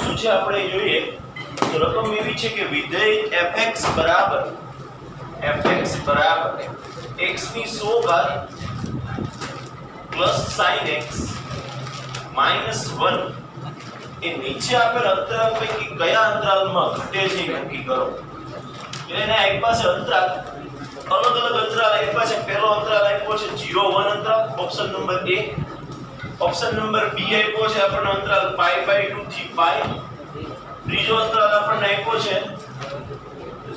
શું છે આપણે જોઈએ તો રકમ એવી છે કે વિધેય fx બરાબર x ની 100 ઘાત પ્લસ sin x માઈનસ 1 એ નીચે આપેલ અંતરાલ પૈકી કયા અંતરાલમાં ઘટે છે નક્કી કરો. એને આપ્યા છે અંતરાલ, અલગ અલગ અંતરાલ આપ્યા છે. પહેલો અંતરાલ આપ્યો છે 0 1 અંતરાલ, option number A. Option number B આપ્યો છે આપણને અંતરાલ π/2 થી π. ત્રીજો અંતરાલ આપણને આપ્યો છે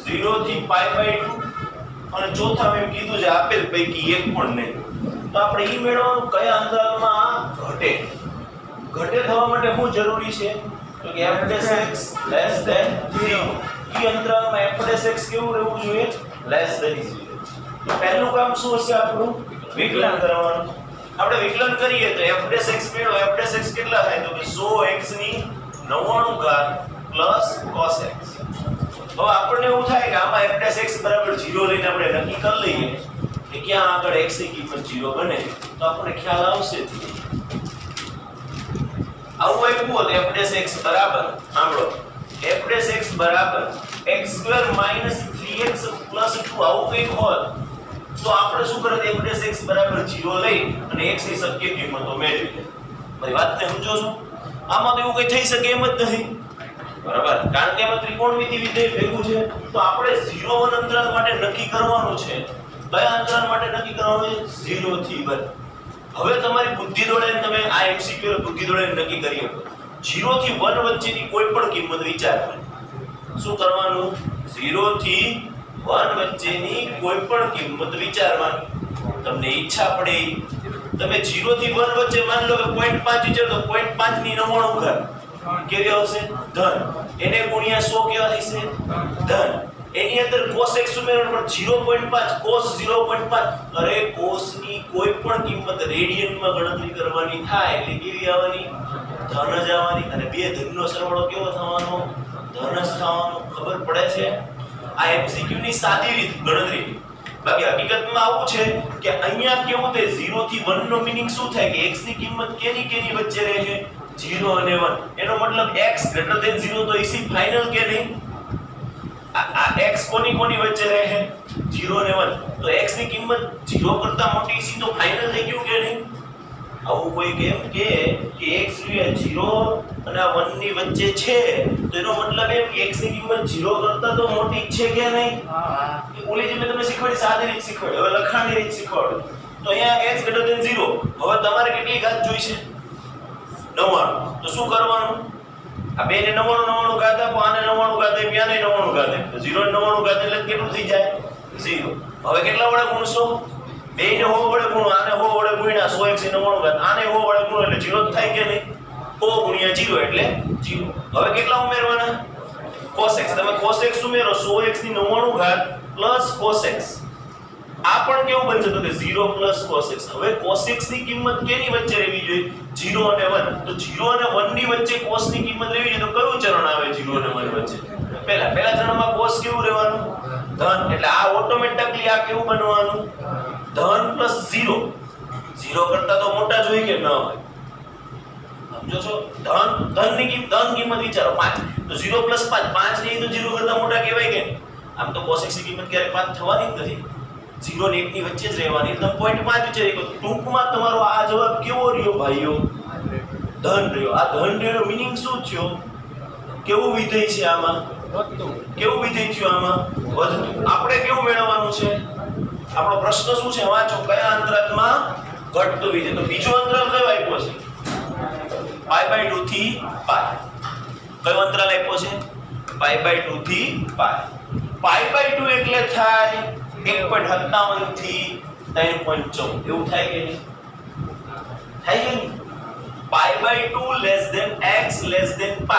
0 થી π/2 અને ચોથા એમ કીધું છે આપેલ પૈકી એક પણ નહીં. તો આપણે ઈ મેળવવાનું કયા અંતરાલમાં ઘટે થવા માટે શું જરૂરી છે તો કે f'(x) < 0. ઈ અંતરાલમાં f'(x) કેવું રહેવું જોઈએ < 0. તો પહેલું કામ શું હશે આપણું વિકલન કરવાનું. આપણે વિકલન કરીએ તો f'(x) મેળવો. f'(x) કેટલા થાય તો કે 100x ની 99 ઘાત પ્લસ cos x. હવે આપણને એવું થાય કે આમાં f'(x) બરાબર 0 લઈને આપણે નક્કી કરી લઈએ કે ક્યાં આગળ x ની કિંમત 0 બને તો આપણને ખ્યાલ આવશે. આવું આપ્યું હોત f'(x) બરાબર સાંભળો f'(x) બરાબર x² - 3x + 2 આવું કંઈક હોત તો આપણે શું કરત f'(x) બરાબર 0 લઈ અને x ની શક્ય કિંમતો મેળવી. મારી વાતને સમજો છો? આમાં તો એવું કંઈ થઈ શકે એમ જ નથી બરાબર, કારણ કે આમાં ત્રિકોણમિતિ વિધેય ભેગું છે. તો આપણે 0 1 અંતરાલ માટે નક્કી કરવાનું છે. કયા અંતરાલ માટે નક્કી કરવાનું છે 0 થી 1. હવે તમારી બુદ્ધિ દોડે તમે આ એમસીક્યુ બુદ્ધિ દોડે નક્કી કરી શકો. 0 થી 1 વચ્ચેની કોઈ પણ કિંમત વિચારવાની. શું કરવાનું 0 થી 1 વચ્ચેની કોઈ પણ કિંમત વિચારવાની. તમને ઈચ્છા પડે તમે 0 થી 1 વચ્ચે માન લો કે 0.5 વિચાર તો 0.5 ની 99 ઘાત કેવી આવશે ધન. એને ગુણ્યા 100 કેવા થશે ધન. એની અંદર cos x ઉમેરવાનું પણ 0.5 cos 0.5. અરે cos ની કોઈ પણ કિંમત રેડિયનમાં ગણતરી કરવાની થાય એટલે કેવી આવવાની ધન જ આવવાની. અને બે ધનનો સરવાળો કેવો થવાનો ધન જ થવાનો. ખબર પડે છે? આ એમસીક્યુ ની સાદી રીત ગણતરી. બાકી હકીકતમાં આવું છે કે અહીંયા કેવું થાય 0 થી 1 નો મીનિંગ શું થાય કે x ની કિંમત કેની વચ્ચે રહે છે 0 અને 1. એનો મતલબ x > 0 તો ઇસી ફાઇનલ કે નહીં? આ x કોની વચ્ચે રહે છે 0 અને 1. તો x ની કિંમત 0 કરતા મોટી ઇસી તો ફાઇનલ થઈ ગયું કે નહીં? આવું કોઈ કેમ કે x 0 અને 1 ની વચ્ચે છે તો એનો મતલબ એમ કે x ની કિંમત 0 કરતા તો મોટી છે કે નહીં? ઓલી જે મેં તમને શીખવાડી સાદી રીત શીખવાડી, હવે લખાણની રીત શીખવાડું. તો અહીંયા x > 0. હવે તમારે કેટલી ઘાત જોઈશે 99. તો શું કરવાનું આ બેને 99 ઘાત આપો, આને 99 ઘાત આપો, આને 99 ઘાત આપો. 0 ને 99 ઘાત એટલે કેટલું થઈ જાય 0. હવે કેટલા વડે ગુણશો બેને 100 વડે ગુણો, આને 100 વડે ગુણ્યા 100x ની 99 ઘાત, આને 100 વડે ગુણો એટલે 0 થાય કે નહીં? 100 ગુણ્યા 0 એટલે 0. હવે કેટલા ઉમેરવાના cos x. તમે cos x ઉમેરો 100x ની 99 ઘાત પ્લસ cos x. આ પણ કેવું બનશે તો કે 0 પ્લસ cos x. હવે cos x ની કિંમત કેની વચ્ચે રહેવી જોઈએ 0 અને 1. તો 0 અને 1 ની વચ્ચે cos ની કિંમત રહેવી જોઈએ તો કયું ચરણ આવે 0 અને 1 વચ્ચે? પહેલા ચરણમાં cos કેવું રહેવાનું ધન. એટલે આ ઓટોમેટિકલી આ કેવું બનવાનું ધન પ્લસ 0. 0 કરતા તો મોટા જ હોય કે ન હોય? સમજો છો? ધનની કિંમત વિચારો 5. તો 0 + 5 5 નહીં તો 0 કરતા મોટા કહેવાય કે? આમ તો cos x ની કિંમત ક્યારે 5 થવાની જ નથી. 0 ને 1 ની વચ્ચે જ રહેવાની. એટલે 0.5 વિચારી લો. ટૂંકમાં તમારો આ જવાબ કેવો રહ્યો ભાઈઓ ધન રહ્યો. આ ધન રહ્યો મીનિંગ શું થયો? કેવું વિધેય છે આમાં કેવું વિધેય થયું આમાં વધતું. આપણે કેવું મેળવવાનું છે? આપણો પ્રશ્ન શું છે વાંચો કયા અંતરાલમાં ઘટતું વિધેય. તો બીજો અંતરાલ કયો આપ્યો છે π/2 થી π. કયો અંતરાલ આપ્યો છે π/2 થી π. π/2 એટલે થાય 1.57 થી 3.14. એવું થાય કે નહીં? થાય કે નહીં? π/2 x π.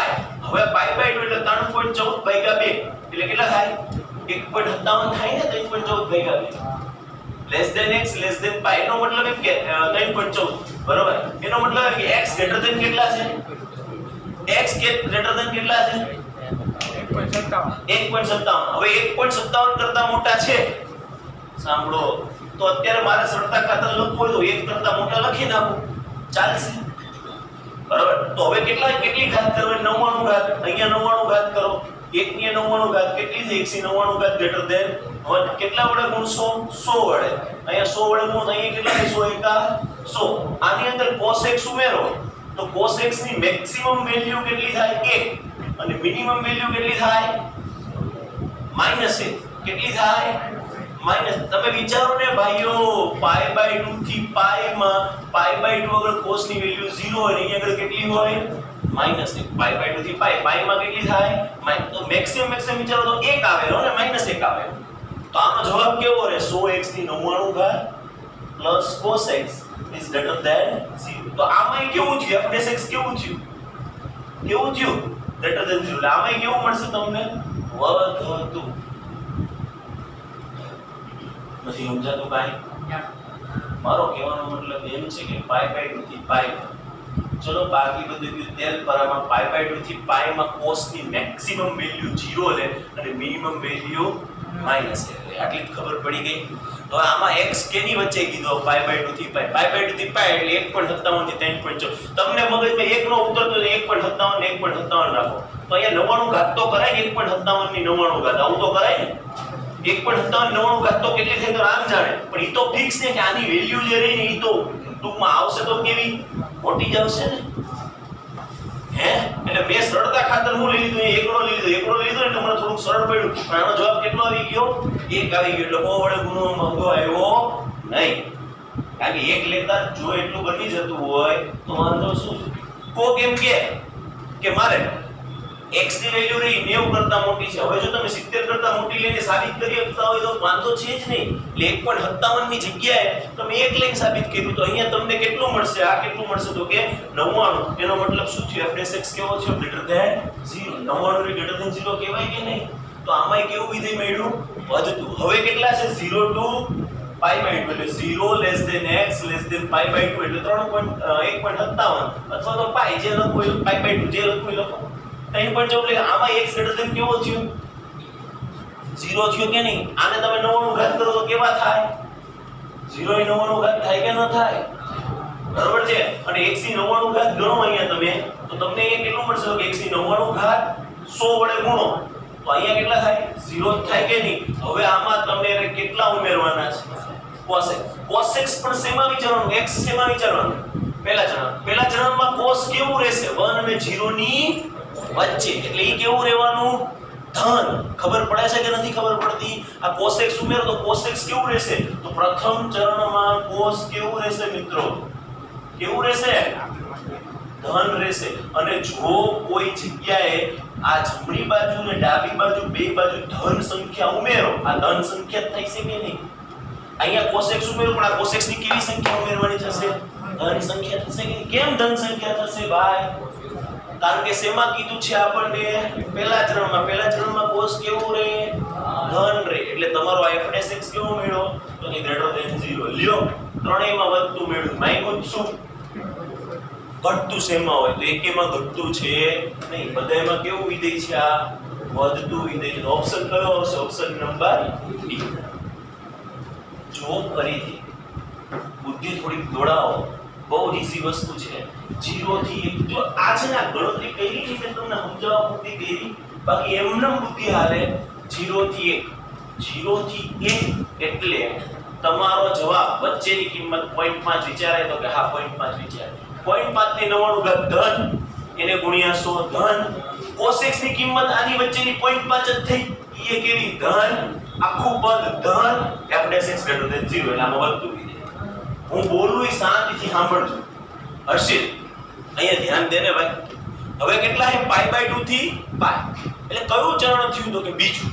હવે π/2 એટલે 3.14 ભાગ્યા 2 એટલે કેટલા થાય 1.57 થાય ને 3.14 ભાગ્યા 2 x π. એનો મતલબ એમ કે 3.14 બરોબર. એનો મતલબ કે x કેટલા છે x કેટલા છે 1.57. હવે 1.57 કરતા મોટા છે સાંભળો તો અત્યારે મારે સરળતા ખાતર લખવું હોય તો 1 કરતા મોટા લખી નાખો ચાલશે. બરાબર. તો હવે કેટલી ઘાત કરવાની? 99 ઘાત. અહીંયા 99 ઘાત કરો. 1 ની 99 ઘાત કેટલી થઈ? 199 ઘાત ગ્રેટર ધેન 1. કેટલા વડે ગુણશો? 100 વડે. અહીંયા 100 વડે ગુણો, અહીંયા કેટલા થાય? 100 એકા 100. આની અંદર cos x ઉમેરો તો cos x ની મેક્સિમમ વેલ્યુ કેટલી થાય? 1. અને મિનિમમ વેલ્યુ કેટલી થાય? -1. કેટલી થાય? માઈનસ. તમે વિચારો ને ભાઈઓ, π/2 થી π માં π/2 અગર cos ની વેલ્યુ 0 હોય, અહીંયા આગળ કેટલી હોય? -1. π/2 થી π માં કેટલી થાય? તો મેક્સિમમ વિચારો તો 1 આવેલો ને -1 આવેલો. તો આનો જવાબ કેવો રહે? 100x ની 99 ઘાત plus cos x is greater than 0. તો આમાં કેવું થયું? f(x) કેવું થયું? greater than 0. એટલે આમાં કેવું મળશે તમને? વધતું. નથી સમજાતું કાઈ? મારો કહેવાનો મતલબ એમ છે કે π/2 થી π, ચલો બાકી બધું તેલ પરામાં π/2 થી π માં cos ની મેક્સિમમ વેલ્યુ 0 લે અને મિનિમમ વેલ્યુ માઈનસ લે. આટલી જ ખબર પડી ગઈ. તો આમાં x કેની વચ્ચે કીધો? π/2 થી π. π/2 થી π એટલે 1.57 થી 3.4. તમને મગજમાં 1 નો ઉતરતો તો 1.57 ને 1.57 રાખો. તો અહીંયા 99 ઘાત તો કરાય ને? 1.57 ની 99 ઘાત આવું તો કરાય ને? 1.97 ઘાત તો કેટલી થઈ તો આમ જાણે. પણ ઈ તો ફિક્સ છે કે આની વેલ્યુ જે રહી ને ઈ તો ટૂંકમાં આવશે તો કેવી? મોટી જ આવશે ને. હે? એટલે મેં સરળતા ખાતર હું લઈ લીધું? એકડો લઈ લીધો એટલે મને થોડું સરળ પડ્યું. પણ આનો જવાબ કેટલો આવી ગયો? 1 આવી ગયો. એટલે ઓ વડે ગુણો મંગો આવ્યો નહીં. કારણ કે 1 લેતા જો એટલું બની જતું હોય તો વાંધો શું છે? કોક એમ કે મારે x ની વેલ્યુ રહી 90 કરતા મોટી છે. હવે જો તમે 70 કરતા મોટી લઈને સાબિત કરી શકતા હોય તો વાંધો છે જ નહીં. એટલે 1.57 ની જગ્યાએ તમે 1 લઈને સાબિત કર્યું તો અહીંયા તમને કેટલું મળશે? આ કેટલું મળશે? તો કે 99. એનો મતલબ શું થયું? f(x) કેવો થયો? greater than 0. 99 ની greater than 0 કહેવાય કે નહીં? તો આમાંય કેવું વિધેય મળ્યું? વધતું. હવે કેટલા છે? 0 to π/2 એટલે 0 less than x less than π/2 એટલે 1.57 અથવા તો π જે લખો એ π/2 જે લખો એ લખો. 3.4 એટલે આમાં x greater than કેવો થયો? 0 થયો કે નહીં? આને તમે 99 ઘાત કરો તો કેવા થાય? 0 ની 99 ઘાત થાય કે ન થાય? બરાબર છે. અને x ની 99 ઘાત ગણો અહીંયા તમે તો તમને અહીંયા કેટલું મળશે? કે x ની 99 ઘાત 100 વડે ગુણો તો અહીંયા કેટલા થાય? 0 થાય કે નહીં? હવે આમાં તમને કેટલા ઉમેરવાના છે? cos x. cos x પણ શેમાં વિચારવાનું? x શેમાં વિચારવાનું? પહેલા ચરણમાં cos કેવું રહેશે? 1 અને 0 ની વચ્ચે. એટલે ઈ કેવું રહેવાનું? ધન. ખબર પડે છે કે નથી ખબર પડતી? આ cos x ઉમેરો તો cos x કેવું રહેશે? તો પ્રથમ ચરણમાં cos કેવું રહેશે મિત્રો? કેવું રહેશે? ધન રહેશે. અને જો કોઈ જગ્યાએ આ જમણી બાજુ અને ડાબી બાજુ બે બાજુ ધન સંખ્યા ઉમેરો, આ ધન સંખ્યા થઈ છે કે નહીં? અહીંયા cos x ઉમેરો પણ આ cos x ની કેવી સંખ્યા ઉમેરવાની થશે? ધન સંખ્યા થશે કે કેમ ધન સંખ્યા થશે ભાઈ? કારણ કે શેમાં કીધું છે આપણને? પહેલા ચરણમાં cos કેવું રહે? ધન રહે. એટલે તમારો આ f(x) કેવો મળ્યો? તો કે greater than 0. લ્યો ત્રણેયમાં વધતું મળ્યું. માઈનસ શું? ઘટતું શેમાં હોય? તો એકેમાં ઘટતું છે નહીં. બધાયમાં કેવું વિધેય છે? આ વધતું વિધેય. ઓપ્શન કયો આવશે? Option number D. જો ફરીથી બુદ્ધિ થોડી દોડાવો. બહુ ઈઝી વસ્તુ છે. 0 થી 1 જો આ છે ને ગણતરી કઈ રીતે તમને સમજાવવા બુદ્ધિ કરી. બાકી એમનેમ બુદ્ધિ હાલે. 0 થી 1 એટલે તમારો જવાબ વચ્ચેની કિંમત 0.5 વિચારે તો કે હા 0.5 વિચારે. 0.5 ની 99 ઘાત ધન એને ગુણ્યા 100 ધન. cos x ની કિંમત આની વચ્ચેની 0.5 જ થઈ. એ કેવી? ધન. આખું પદ ધન. f(x) greater than 0 એટલે આમાં વધતું વિધેય. હું બોલું એ શાંતિથી સાંભળજો. હર્ષિત અહીંયા ધ્યાન દેને ભાઈ. હવે કેટલા છે? π/2 થી π. એટલે કયું ચરણ થયું? તો કે બીજું.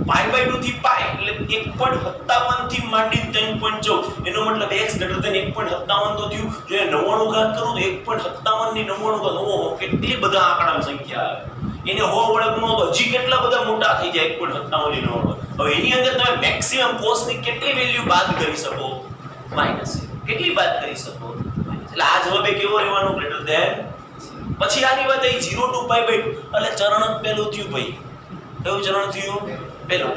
π/2 થી π એટલે 1.57 થી માંડીને 3.14. એનો મતલબ x greater than 1.57 તો થયું. જો એ 99 ઘાત કરું તો 1.57 ની 99 ઘાત. ઓહો કેટલી બધા આંકડાની સંખ્યા આવે. એને 100 વડે ગુણો તો હજી કેટલા બધા મોટા થઈ જાય 1.57 ની 99. હવે એની અંદર તમે મેક્સિમમ cos ની કેટલી વેલ્યુ બાદ કરી શકો? માઈનસ. કેટલી બાદ કરી શકો? એટલે આ જવાબે કેવો રહેવાનો? Greater than. પછી આની વાત આવી 0 to π/2 એટલે ચરણ પહેલું થયું ભાઈ. કયું ચરણ થયું?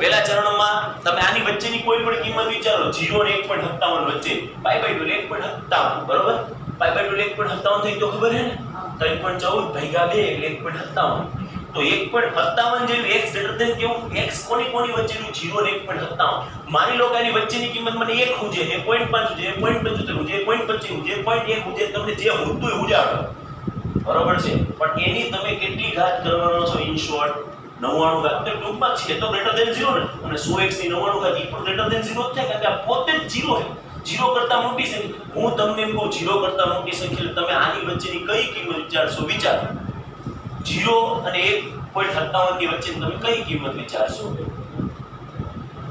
પહેલા ચરણમાં તમે આની વચ્ચેની કોઈ પણ કિંમત વિચારો. 0 અને 1.57 વચ્ચે π/2 એટલે 1.57 બરોબર. π/2 1.57 થઈ તો ખબર હે ને 3.14 ભાગ્યા 2 એટલે 1.57 તો 1.57 જેવું x ગ્રેટર ધેન કેવું x કોની વચ્ચેનું 0 ને 1.57 માની લો કે આની વચ્ચેની કિંમત મને 1 ખૂજે છે 0.5 છે 0.75 છે 0.25 છે 0.1 ખૂજે તમને જે હોતું એ ઉજાડો બરોબર છે પણ એની તમે કેટલી ઘાત કરવાનો છો ઇન શોર્ટ 99 ઘાત તો ટૂંકમાં છે તો ગ્રેટર ધેન 0 ને અને 100x ની 99 ઘાત ઈ પણ ગ્રેટર ધેન 0 જ થાય કારણ કે આ પોતે જ 0 છે 0 કરતા મોટી સંખ્યા હું તમને એમ કહું 0 કરતા મોટી સંખ્યા તમે આની વચ્ચેની કઈ કિંમત વિચારશો વિચારો 0 અને 1.57 ની વચ્ચે તમે કઈ કિંમત વિચારશો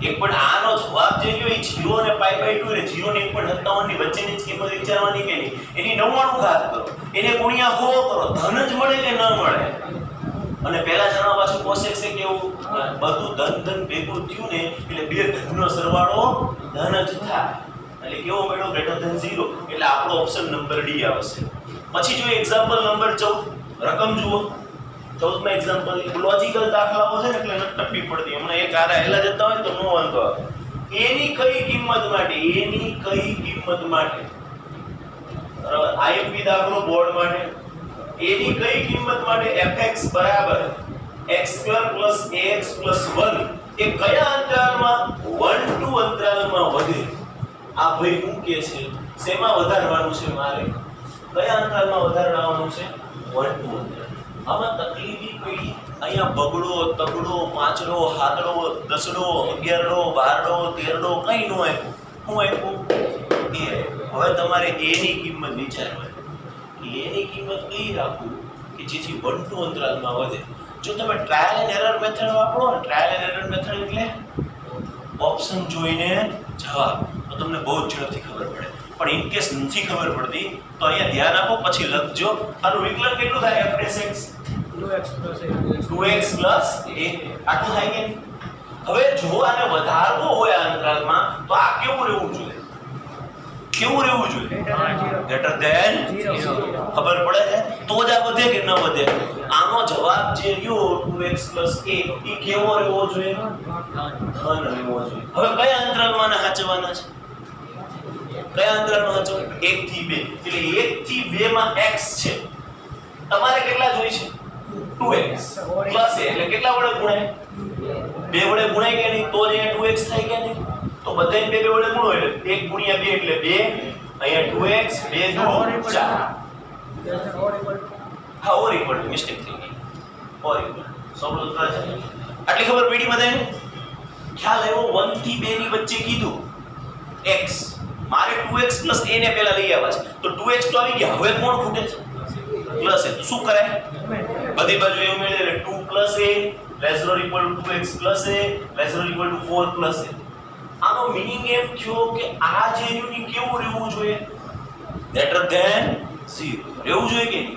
એક પણ આનો જવાબ જે રહ્યો એ 0 અને π/2 એટલે 0 ને 1.57 ની વચ્ચેની જ કિંમત વિચારવાની કે નહીં એની 99 ઘાત કરો એને ગુણ્યા 100 કરો ધન જ મળે કે ન મળે અને પહેલા જણાવ પાછું કોસેક છે કેવું બધું ધન ભેગું થયું ને એટલે બે ધનનો સરવાળો ધન જ થાય એટલે કેવો મળ્યો ગ્રેટર ધેન 0 એટલે આપણો ઓપ્શન નંબર ડી આવશે પછી જો એક્ઝામ્પલ નંબર 14 રકમ જુઓ 14 માં એક્ઝામ્પલ લોજિકલ દાખલાઓ છે ને એટલે નટપી પડતી હમણાં એક આરા હેલા જતા હોય તો નો વાંધો આવે એની કઈ કિંમત માટે બરાબર આઈએમપી દાખલો બોર્ડ માટે એની કઈ કિંમત માટે fx બરાબર x2 ax 1 એ કયા અંતરાલમાં 1 2 અંતરાલમાં વધે આ ભાઈ શું કહે છે શેમાં વધારવાનું છે મારે કયા અંતરાલમાં વધારવાનું છે 1 2 અંતરાલ આમાં તકલીફી પડી અહીંયા બગડો તગડો પાંચડો હાથડો દસડો અગિયારડો બારડો તેરડો કઈ નો આપ્યું શું આપ્યું a હવે તમારે a ની કિંમત વિચારવાની a ની કિંમત કઈ રાખવું કે જેથી 1 2 અંતરાલમાં વધે જો તમે ટ્રાયલ એન્ડ એરર મેથડ વાપરો ને ટ્રાયલ એન્ડ એરર મેથડ એટલે ઓપ્શન જોઈને જવાબ તો તમને બહુ જ ઝડપથી ખબર પડે પણ ઇન કેસ નથી ખબર પડતી તો અહીંયા ધ્યાન આપો પછી લખજો આનું વિકલન કેટલું થાય f'(x) 2x + a આટલું થાય કે હવે જો આને વધારવો હોય આ અંતરાલમાં તો આ કેવું રહેવું જોઈએ ગ્રેટર ધેન 0 ખબર પડે છે તો જ આ વધે કે ન વધે આનો જવાબ જે રહ્યો 2x + a ઈ કેવો રહેવો જોઈએ ધન રહેવો જોઈએ હવે કયા અંતરાલમાં સાચવવાના છે કયા અંતરાલમાં સાચવવાના 1 થી 2 એટલે 1 થી 2 માં x છે તમારે કેટલા જોઈએ છે 2x + a એટલે કેટલા વડે ગુણાય 2 વડે ગુણાય કે નહીં તો જ અહીંયા 2x થાય કે નહીં તો બધાય 2 વડે ગુણો એટલે 1 * 2 એટલે 2 અહીંયા 2x 2 2 4 હા ઓર ઇક્વલ ટુ મિસ્ટેક થઈ ગઈ ઓર ઇક્વલ સોલ્વ કરે છે આટલી ખબર પડી બધાને ખ્યાલ આવ્યો 1 થી 2 ની વચ્ચે કીધું x મારે 2x + a ને પહેલા લઈ આવવા છે તો 2x તો આવી ગયા હવે કોણ ખૂટે છે પ્લસ a તો શું કરાય બધી બાજુ એવું મેળવે એટલે 2 + a less than equal to 2x + a less than equal to 4 + a આનો મીનિંગ એમ થયો કે આ જે યુનિટ કેવું રહેવું જોઈએ ગ્રેટર ધેન 0 રહેવું જોઈએ કે નહીં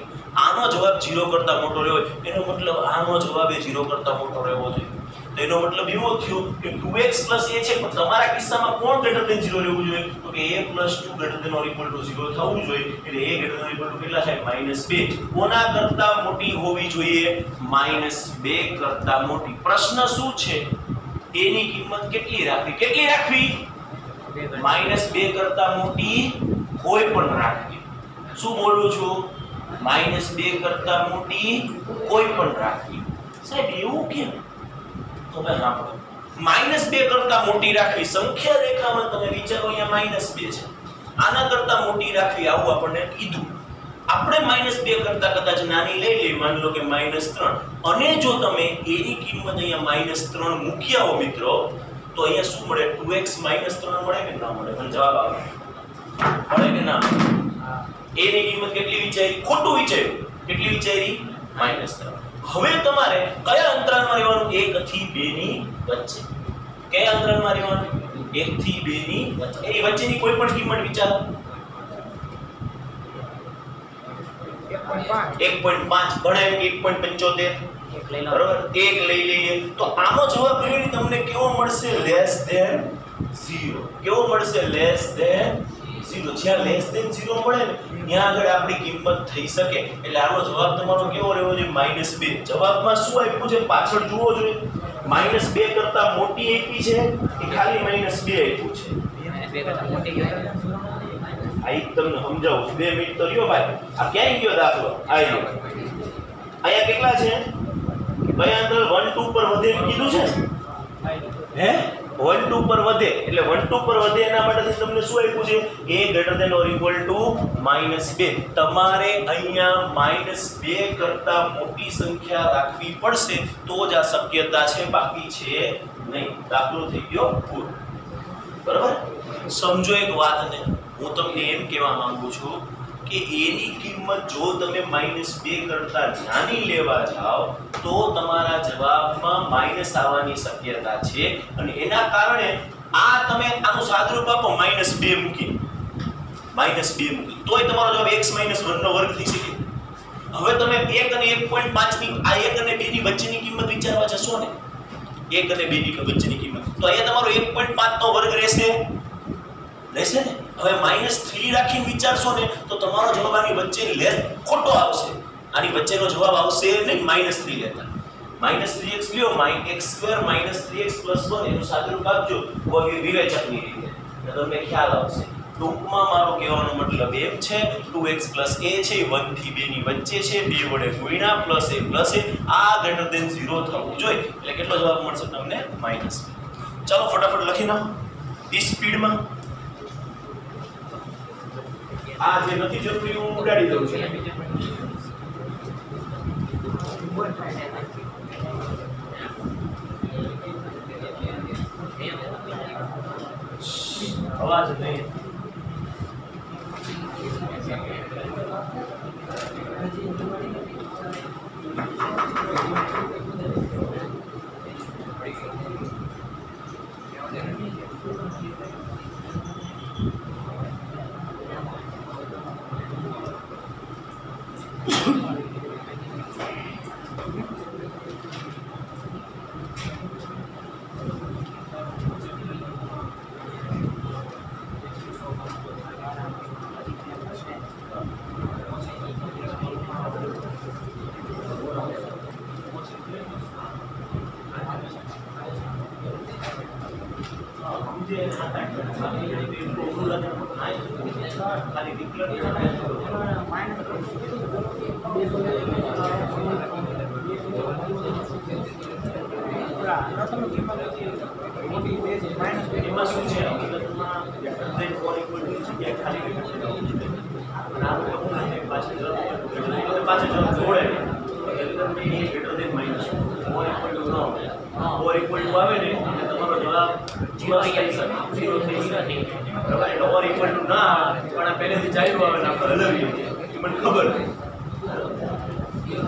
આનો જવાબ 0 કરતા મોટો રહેવો એનો મતલબ આનો જવાબ એ 0 કરતા મોટો રહેવો જોઈએ તો એનો મતલબ એવો થયો કે 2x + a છે પણ તમારા કિસ્સામાં કોણ ગ્રેટર ધેન 0 રહેવું જોઈએ તો કે a + 2 greater than or equal to 0 થવું જોઈએ એટલે a greater than equal to કેટલા થાય -2 કોના કરતા મોટી હોવી જોઈએ -2 કરતા મોટી પ્રશ્ન શું છે a ની કિંમત કેટલી રાખવી -2 કરતા મોટી કોઈ પણ રાખવી શું બોલું છું -2 કરતા મોટી કોઈ પણ રાખવી સાહેબ એવું કેમ તો મેં સાંભળો -2 કરતા મોટી રાખવી સંખ્યા રેખામાં તમે વિચારો અહીંયા -2 છે આના કરતા મોટી રાખવી આવું આપણને કીધું આપણે -2 કરતા કદાચ નાની લઈ લઈએ માની લો કે -3 અને જો તમે a ની કિંમત અહીંયા -3 મૂક્યા હો મિત્રો તો અહીંયા શું મળે 2x - 3 મળે કે ના મળે મને જવાબ આપો મળે કે ના a ની કિંમત કેટલી વિચારી ખોટું વિચાર્યું કેટલી વિચારી -3 હવે તમારે કયા અંતરાલમાં રહેવાનું 1 થી 2 ની વચ્ચે કયા અંતરાલમાં રહેવાનું 1 થી 2 ની વચ્ચે એની વચ્ચેની કોઈ પણ કિંમત વિચારો 1.5 ગણાય 1.75 બરોબર 1 લઈ લઈએ તો આનો જવાબ જોઈને તમને કેવો મળશે લેસ ધેન 0 કેવો મળશે લેસ ધેન 0 જ્યાં લેસ ધેન 0 મળે ને ત્યાં આગળ આપણી કિંમત થઈ શકે એટલે આનો જવાબ તમારો કેવો રહેવો જોઈએ -2 જવાબમાં શું આપ્યું છે પાછળ જુઓ જોઈએ -2 કરતા મોટી આપી છે કે ખાલી -2 આપ્યું છે -2 કરતા મોટી આ એક તમને સમજાવું 2 મિનિટ તો રહ્યો ભાઈ. આ ક્યાંય ગયો દાખલો? આયો. અહીંયા કેટલા છે? ભાઈ અંદર 1 2 પર વધે કીધું છે હે 1 2 પર વધે એટલે 1 2 પર વધે એના માટે તમને શું આપ્યું છે? a greater than or equal to -2. તમારે અહીંયા -2 કરતા મોટી સંખ્યા રાખવી પડશે તો જ આ શક્યતા છે, બાકી છે નહીં. દાખલો થઈ ગયો પૂરો. બરાબર? સમજો એક વાતને, હું તમને એમ કહેવા માંગુ છું કે a ની કિંમત જો તમે -2 કરતા નાની લેવા જાઓ તો તમારા જવાબમાં માઈનસ આવવાની શક્યતા છે, અને એના કારણે આ તમે આનું સાદુરૂપ આપો -2 મૂકી તોય તમારો જવાબ x - 1 નો વર્ગ થઈ શકે. હવે તમે 1 અને 1.5 ની આ 1 અને 2 ની વચ્ચેની કિંમત વિચારવા જશો ને, 1 અને 2 ની વચ્ચેની કિંમત, તો અહીંયા તમારો 1.5 નો વર્ગ રહેશે ને. હવે -3 રાખીને વિચારશો ને તો તમારો જવાબ આની વચ્ચે ખોટો આવશે. આની વચ્ચેનો જવાબ આવશે નહીં -3 લેતા. -3x લ્યો, x² - 3x + 1 એનું સાદુરૂપ આપજો વિવેચકની રીતે, તો તમને ખ્યાલ આવશે. ટૂંકમાં મારો કહેવાનો મતલબ એમ છે 2x + a છે 1 થી 2 ની વચ્ચે છે, 2 વડે ગુણ્યા +a આ greater than 0 થવું જોઈએ, એટલે કેટલો જવાબ મળશે તમને? -2. ચાલો ફટાફટ લખી નાખો ઈ સ્પીડમાં. આ જે નથી જરૂરી હું ઉડાડી દઉં છું. અવાજ નહીં.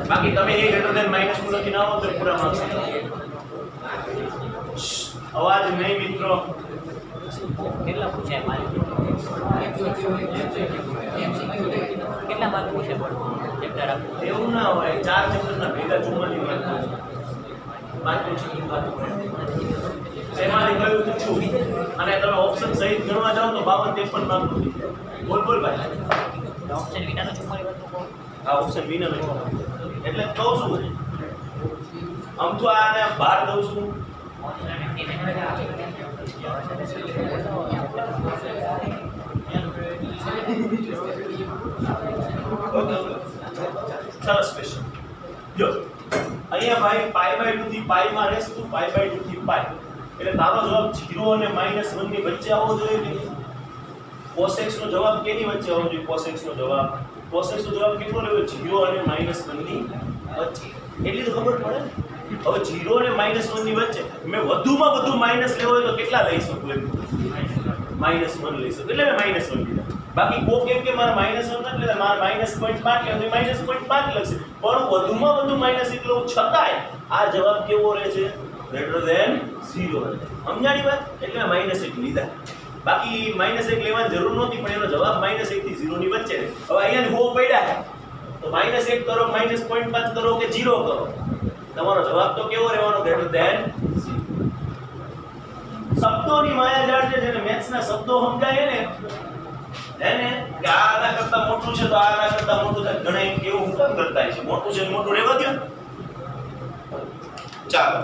બાકી તમે a greater than -2 લખીને આવો તો પૂરા માર્ક્સ. અવાજ નહીં મિત્રો. કેટલા પૂછાય મારે? કેટલા માર્ક પૂછે પણ ચેપ્ટર આપો એવું ના હોય, 4 ચેપ્ટરના ભેગા 44 માર્ક પૂછે. એમાંથી કયું પૂછું અને તમે ઓપ્શન સહિત ગણવા જાઓ તો 52 53 માર્ક થઈ જાય. બોલ ભાઈ. ઓપ્શન વિનાનો 44 માર્ક તો આ ઓપ્શન વિનાનો એટલે કહું છું આમ તો આને બહાર દઉં છું. સરસ ક્વેશ્ચન. જો અહીંયા ભાઈ π/2 થી π માં રેસ ટુ π/2 થી π, એટલે તારો જવાબ 0 અને -1 ની વચ્ચે આવવો જોઈએ કે નહીં? cos x નો જવાબ કેની વચ્ચે આવવો જોઈએ? cos x નો જવાબ કેટલો લેવો? 0 અને -1 ની વચ્ચે. એટલી તો ખબર પડે ને. હવે 0 અને -1 ની વચ્ચે મેં વધુમાં વધુ માઈનસ લેવો હોય તો કેટલા લઈ શકું? એમ -1 લઈ શકું, એટલે મેં -1 લીધા. બાકી કોક એમ કે મારે -1 નથી લેતા, મારે -0.5 લેવો તો -0.5 લખશે, પણ વધુમાં વધુ -1 લઉં છતાંય આ જવાબ કેવો રહે છે? greater than 0. સમજાણી વાત? એટલે મેં -1 લીધા. બાકી -1 લેવાની જરૂર નહોતી, પણ એનો જવાબ -1 થી 0 ની વચ્ચે રહે. હવે અહીંયા હો પડ્યા તો -1 કરો, -0.5 કરો કે 0 કરો, તમારો જવાબ તો કેવો રહેવાનો? greater than 0. શબ્દોની માયાજાળ છે, જેને મેથ્સના શબ્દો સમજાય ને એને કે આ આના કરતા મોટું છે તો આ આના કરતા મોટું થાય. ઘણા એમ કેવું હું કેમ કરતા છે, મોટું છે મોટું રહેવા દો. ચાલો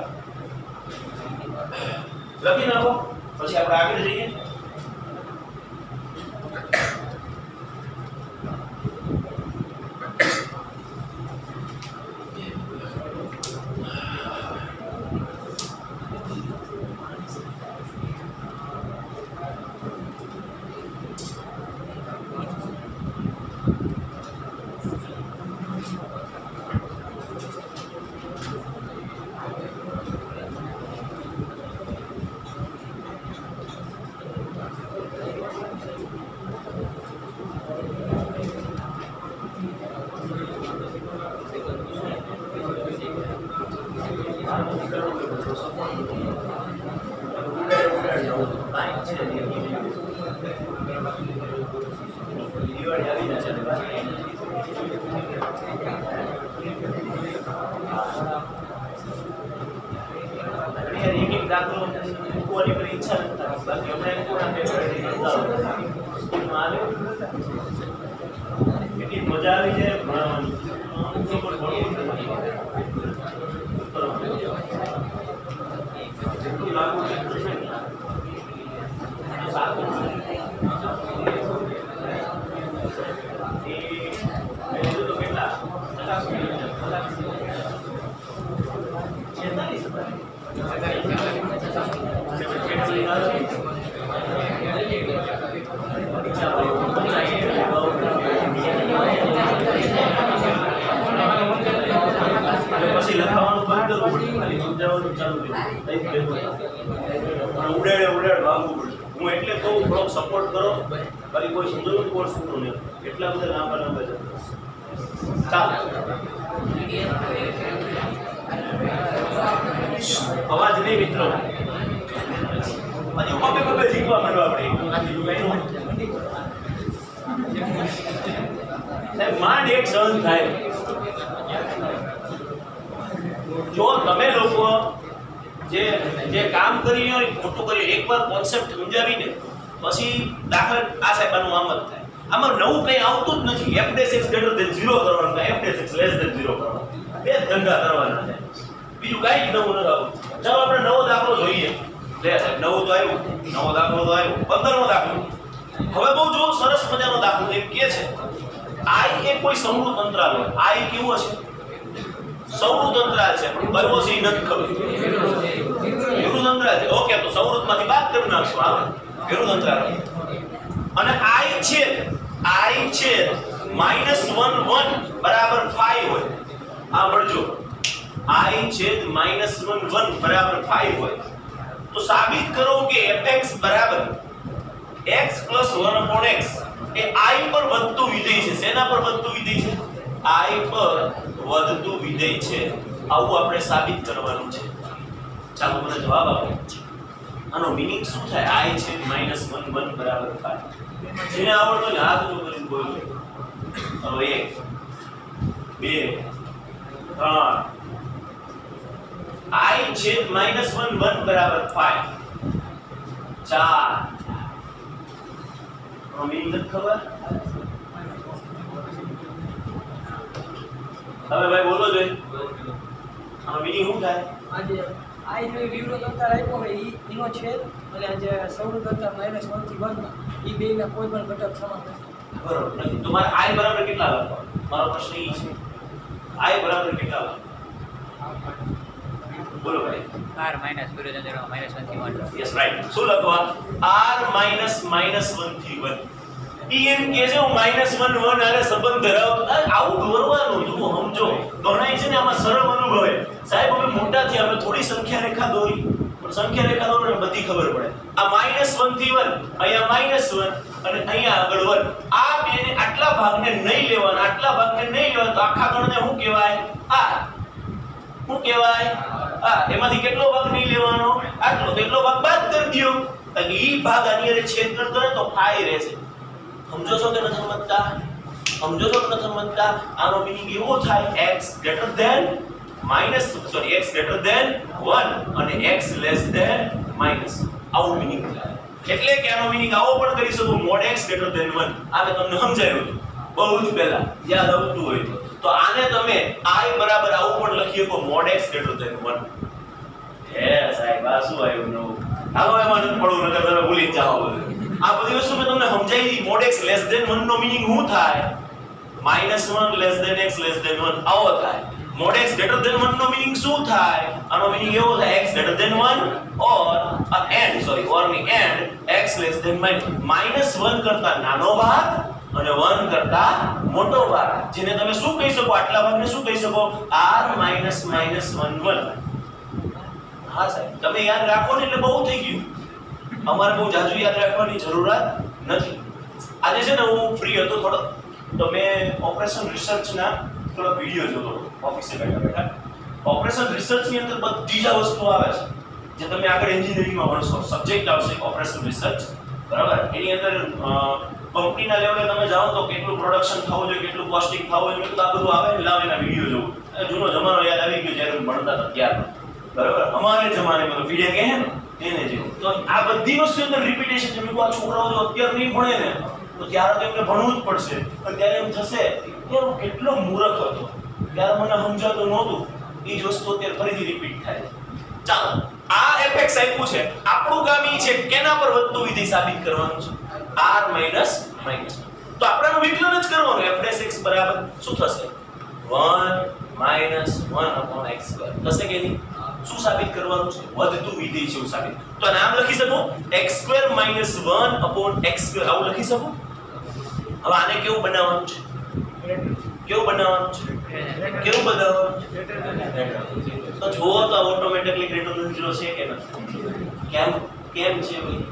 લખી નાખો, પછી આપણે આગળ જઈએ. એક દાખલો મૂકવાની પણ ઈચ્છા નથી થતી. બાકી હમણાં પૂરા કેટલી મજા આવી જાય ભણવાની. જેટલું લાગુ એટલું છે સારું તો કેટલા 46 પછી લખવાનું બંધ કરવું પડે, ખાલી સમજાવવાનું ચાલુ કર્યું. ઉડાડે વાગવું પડે. હું એટલે કહું થોડોક સપોર્ટ કરો, બાકી કોઈ સમજવું કોર્સ પૂરો નહીં. એટલા બધા લાંબા જતા ચાલો. અવાજ નહીં મિત્રો, હજી કપે શીખવા માંડવા આપણે. માંડ એક સહન થાય. જો તમે લોકો જે કામ કરી હોય ખોટું કર્યું, એકવાર કોન્સેપ્ટ સમજાવીને પછી દાખલા આ સાહેબનું આમ જ થાય. આમાં નવું કંઈ આવતું જ નથી. f' x greater than 0 કરવાનું, f' x less than 0 કરવાનું, બે ધંધા કરવાના છે. બીજું કાંઈ જ નવું નથી આવતું. ચાલો આપણે નવો દાખલો જોઈએ. લે સાહેબ નવું તો આવ્યું, નવો દાખલો તો આવ્યો, 15મો દાખલો. હવે બહુ જો સરસ મજાનો દાખલો એમ કહે છે I એ કોઈ સમૃદ્ધ અંતરાલ હોય. I કેવો છે? સમૃદ્ધ અંતરાલ છે, પણ કયો છે એ નથી ખબર. વિરુદ્ધ અંતરાલ છે. ઓકે, તો સમૃદ્ધમાંથી બાદ કરી નાખશું. આવે વિરુદ્ધ અંતરાલ અને I છે -1 1 બરાબર 5 હોય. આ મળજો I છે -1 1 બરાબર 5 હોય. તો સાબિત કરો કે fx બરાબર x + 1/x એ I પર વધતું વિધેય છે. શેના પર વધતું વિધેય છે? I પર વધતું વિધેય છે. આવું આપણે સાબિત કરવાનું છે. ચાલો મને જવાબ આપો. આનો મીનિંગ શું થાય? I છે -1 1 બરાબર 5. જેને આવડતો હોય હાથ ઊંચો કરીને બોલો. હવે 1 2 3 I છે -1 1 બરાબર 5 4 મીનિંગ નથી ખબર. હવે ભાઈ બોલો જોઈએ આનો મીનિંગ શું થાય? આજે I જે વિવૃત અંતર આપ્યો હોય એનો છેદ અને જે સમૃદ્ધ અંતર -1 થી 1 એ બેના કોઈ પણ ઘટક સમાન નથી. બરોબર નથી. તો મારે I બરાબર કેટલા લખવા? મારો પ્રશ્ન એ છે I બરાબર કેટલા લખવા? બોલો ભાઈ. r માઈનસ વિરુદ્ધ અંતરમાં -1 થી 1. Yes right. શું લખવા? r માઈનસ -1 થી 1. ઈ એમ કે છે હું -1 1 આરે સંબંધ ધરાવતો. આવું દોરવાનું જુઓ, સમજો. ગણાય છે ને આમાં સરળ અનુભવે. સાહેબ અમે મોટા થયા, અમે થોડી સંખ્યા રેખા દોરી, પણ સંખ્યા રેખા દોરને બધી ખબર પડે. આ -1 થી 1, અહીંયા -1 અને અહીંયા આગળ 1. આ બેને આટલા ભાગને નહીં લેવાના, આટલા ભાગને નહીં લેવાના, તો આખા ગણને શું કહેવાય? r. શું કહેવાય? એમાંથી કેટલો ભાગ નહીં લેવાનો? આટલો. તો એટલો ભાગ બાદ કરી દો. કારણ કે ઈ ભાગ આની હારે છેદ કરતો ને તો ફાઈ રહેશે. સમજો છો કે નથી સમજતા? સમજો છો કે નથી સમજતા? આનો મીનિંગ એવો થાય x greater than x greater than 1 અને x less than minus. આવું મીનિંગ થાય. એટલે કે આનો મીનિંગ આવો પણ કરી શકો mod x greater than 1. આ મેં તમને સમજાવ્યું હતું બહુ જ પહેલા, યાદ આવતું હોય તો આને તમે I બરાબર આવું પણ લખી શકો mod x greater than 1. હે સાહેબ આ શું આવ્યું નવું? હાલો એમાં નથી પડવું, નકર તમે ભૂલી જ જાઓ. આ બધી વસ્તુ મેં તમને સમજાવી દીધી. mod x less than 1 નો મીનિંગ શું થાય? -1 less than x less than 1 આવો થાય. mod x greater than 1 નો મીનિંગ શું થાય? આનો મીનિંગ એવો થાય x greater than 1 or x less than -1 કરતા નાનો ભાગ અને 1 કરતા મોટો ભાગ, જેને તમે શું કહી શકો? આટલા ભાગને શું કહી શકો? r - -1 1. હા સાહેબ તમે યાદ રાખો ને એટલે બહુ થઈ ગયું. અમારે બહુ જાજુ યાદ રાખવાની જરૂરત નથી. આજે છે ને હું ફ્રી હતો થોડો, તો મેં ઓપરેશન રિસર્ચના થોડા વિડિયો જોતો ઓફિસે બેઠા. ઓપરેશન રિસર્ચ ની અંદર બધી જ આ વસ્તુ આવે છે જે તમે આગળ એન્જિનિયરિંગમાં ભણશો. સબ્જેક્ટ આવશે ઓપરેશન રિસર્ચ, બરાબર. એની અંદર કંપનીના લેવલે તમે જાઓ તો કેટલું પ્રોડક્શન થવું જોઈએ, કેટલું કોસ્ટિંગ થવું જોઈએ, કેટલું આ બધું આવે. લાવ એના વિડિયો જોઉં. જૂનો જમાનો યાદ આવી ગયો જ્યારે ભણતા હતા ત્યારે, બરાબર. અમારે જમાનામાં તો પીડિયા કહે ને એને જેવું. તો આ બધી વસ્તુ અંદર રિપીટેશન છે. મેં આ છોકરાઓ જો અત્યારે નહીં ભણે ને તો ત્યારે તો એમને ભણવું જ પડશે. અને ત્યારે એમ થશે કે હું કેટલો મૂર્ખ હતો, ત્યારે મને સમજાતું નહોતું. એ જ વસ્તુ અત્યારે ફરીથી રિપીટ થાય. ચાલો, આ fx આપ્યું છે. આપણું કામ ઈ છે કેના પર વધતું વિધેય સાબિત કરવાનું છે? r minus minus. તો આપણે વિકલન જ કરવાનું. f' બરાબર શું થશે? 1 માઈનસ 1 x સ્ક્વેર થશે કે નહીં? શું સાબિત કરવાનું છે? વધતું વિધેય છે એવું સાબિત. તો નામ લખી શકો x square minus 1 x square. આવું લખી શકો. હવે આને કેવું બનાવવાનું છે? કેવું બનાવવાનું છે? કેવું બનાવવાનું છે? તો જુઓ તો ઓટોમેટિકલી ગ્રેટર ધેન 0 છે કે નથી? કેમ કેમ છે ભાઈ?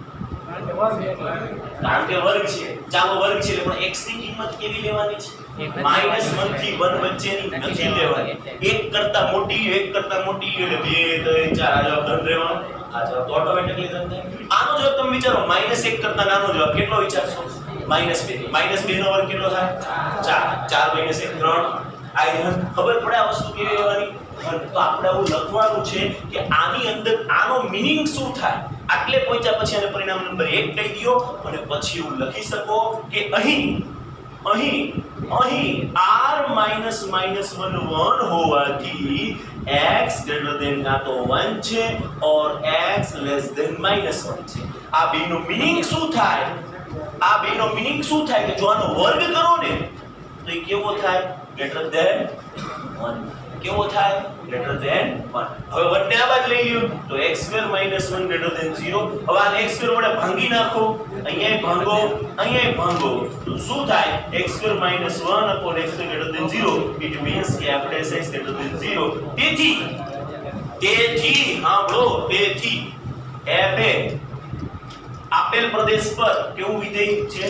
કારણ કે વર્ગ છે. ચાલો વર્ગ છે પણ x ની કિંમત કેવી લેવાની છે? -1 થી 1 વચ્ચેની નથી લેવાની. 1 કરતા મોટી એટલે 2 3 4 આ જવાબ ધન રહેવાનો. આ જવાબ તો ઓટોમેટિકલી ધન થાય. આનો જવાબ તમે વિચારો, -1 કરતા નાનો જવાબ કેટલો વિચારશો? -2. -2 નો વર્ગ કેટલો થાય? 4. 4 - 1 3. આ ખબર પડે આ વસ્તુ કેવી લેવાની? તો આપણે આવું લખવાનું છે કે આની અંદર આનો મીનિંગ શું થાય. આટલે પહોંચ્યા પછી આને પરિણામ નંબર 1 કહી દો અને પછી એવું લખી શકો કે અહીં r માઈનસ 1 હોવાથી x ગ્રેટર ધેન કાં તો 1 છે ઓર x લેસ ધેન -1 છે. આ બેનો મીનિંગ શું થાય? આ બેનો મીનિંગ શું થાય કે જો આનો વર્ગ કરો ને તો એ કેવો થાય? Greater than 1. કેવો થાય? Greater than 1. હવે 1 ને આ બાજુ લઈ લ્યો તો x² - 1 ગ્રેટર ધેન 0. હવે આને x² વડે ભાંગી નાખો. અહીંયા ભાંગો, અહીંયા ભાંગો તો શું થાય? x² - 1 x² greater than 0. It means કે આપણે x ગ્રેટર ધેન 0. તેથી સાંભળો, તેથી f એ આપેલ પ્રદેશ પર કેવું વિધેય છે?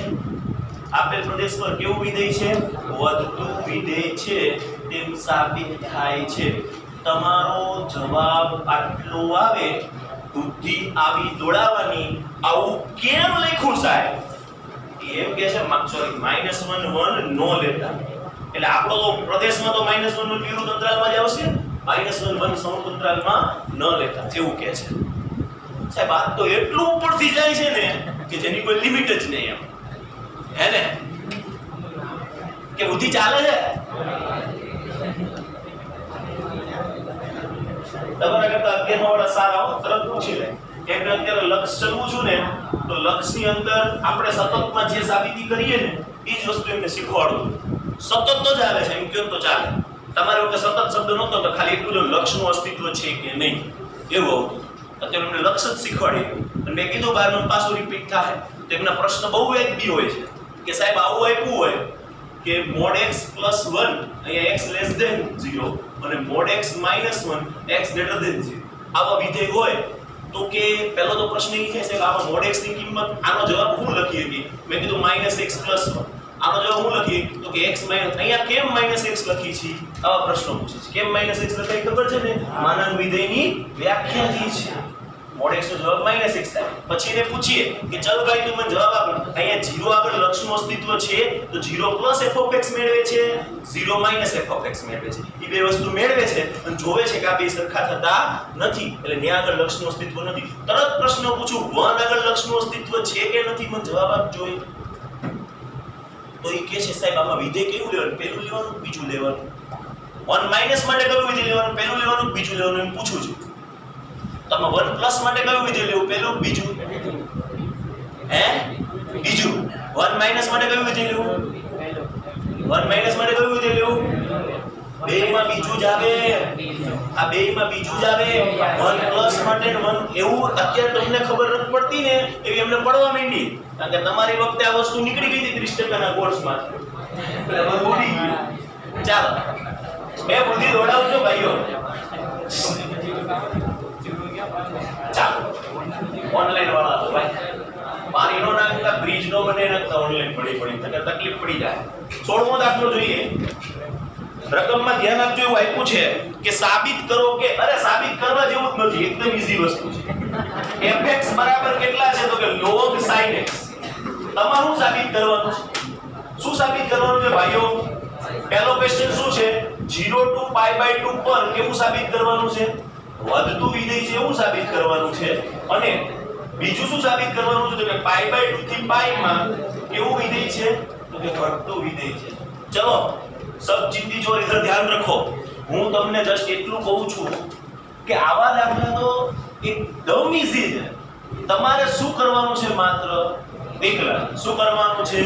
આપેલ પ્રદેશ પર કેવું વિધેય છે? વધતું વિધેય છે તેમ સાબિત થાય છે. તમારો જવાબ આટલો આવે, બુદ્ધિ આવી દોડાવવાની. આવું કેમ લખ્યું સાહેબ? એમ કે છે સોરી -1 નો લેતા. એટલે આપણો તો પ્રદેશમાં તો -1 નું વિરુદ્ધ અંતરાલમાં જ આવશે. -1 સમૂહ અંતરાલમાં ન લેતા એવું કહે છે સાહેબ. આ તો એટલું ઉપરથી જાય છે ને કે જેની કોઈ લિમિટ જ નહીં એમ. હે ને કે બુદ્ધિ ચાલે છે? તમારા કરતા 11 વાળા સારા હો, તરત પૂછી લે. કેમ કે અત્યારે લક્ષ ચલવું છું ને તો લક્ષની અંદર આપણે સતતમાં જે સાબિતી કરીએ ને એ જ વસ્તુ એમને શીખવાડું. સતત તો ચાલે છે એમ કહો તો ચાલે. તમારે વખતે સતત શબ્દ નહોતો તો ખાલી એટલું જ લક્ષનું અસ્તિત્વ છે કે નહીં એવું હતું. અત્યારે એમને લક્ષ જ શીખવાડી. અને મેં કીધું બારનું પાછું રિપીટ થાય તો એમના પ્રશ્ન બહુ વ્યાજબી હોય છે કે સાહેબ આવું આપ્યું હોય કે mod x + 1 અહીંયા x લેસ ધેન 0 અને mod x - 1 x greater than 0 આવા વિધેય હોય તો કે પહેલો તો પ્રશ્ન એ છે કે આમાં mod x ની કિંમત આનો જવાબ શું લખીએ કે મેં કીધું -x + 1 આનો જવાબ શું લખીએ તો કે x અહીંયા કેમ -x લખી છે? આવા પ્રશ્નો પૂછે છે. કેમ -x લખાઈ ખબર છે ને? માનાંક વિધેયની વ્યાખ્યા જી છે. mod x નો જવાબ -x થાય. પછી એને પૂછીએ કે ચલ ભાઈ તું મને જવાબ આપ. અહીંયા 0 આગળ લક્ષનું અસ્તિત્વ છે તો 0 + f(x) મેળવે છે, 0 - f(x) મેળવે છે. એ બે વસ્તુ મેળવે છે અને જોવે છે કે આ બે સરખા થતા નથી એટલે ન્યા આગળ લક્ષનું અસ્તિત્વ નથી. તરત પ્રશ્ન પૂછું 1 આગળ લક્ષનું અસ્તિત્વ છે કે નથી? મને જવાબ આપજો. તો એ કહે છે સાહેબ આમાં વિધેય કેવું લેવાનું? પહેલું લેવાનું બીજું લેવાનું. 1 માઈનસ માટે કયું વિધેય લેવાનું? પહેલું લેવાનું બીજું લેવાનું એમ પૂછું છું. તમે 1 પ્લસ માટે કયું વિધેય લેવું? પહેલું બીજું? હે બીજું. 1 માઈનસ માટે કયું વિધેય લેવું? 1 માઈનસ માટે કયું વિધેય લેવું? બેયમાં બીજું જ આવે. આ બેયમાં બીજું જ આવે. 1 પ્લસ માટે 1 એવું અત્યારે તમને ખબર નથી પડતી ને એવી અમને પડવા માંડી. કારણ કે તમારી વખતે આ વસ્તુ નીકળી ગઈ હતી 30% ના કોર્સમાંથી. એટલે હવે ઉડી ગયું. ચાલો બે બુદ્ધિ દોડાવજો ભાઈઓ. ચાલો ઓનલાઈન વાળા તો ભાઈ પાણી નો નાખતા બ્રિજ નો બને નાખતા ઓનલાઈન પડી તકલીફ પડી જાય. 16મો દાખલો જોઈએ. રકમમાં ધ્યાન આપજો એવું આપ્યું છે કે સાબિત કરો કે અરે સાબિત કરવા જેવું જ નથી, એકદમ ઈઝી વસ્તુ છે. fx બરાબર કેટલા છે તો કે log sin x. તમારું સાબિત કરવાનું છે. શું સાબિત કરવાનું છે ભાઈઓ? પહેલો ક્વેશ્ચન શું છે? 0 to π/2 પર કેવું સાબિત કરવાનું છે? વધતું વિધેય છે એવું સાબિત કરવાનું છે. અને બીજું શું સાબિત કરવાનું છે તો કે π/2 થી π માં કેવું વિધેય છે તો કે ઘટતું વિધેય છે. ચલો સબ ચિંતી જો ઇધર ધ્યાન રખો. હું તમને જસ્ટ એટલું કહું છું કે આવા દાખલા તો એકદમ ઈઝી છે. તમારે શું કરવાનું છે? માત્ર વિકલન. શું કરવાનું છે?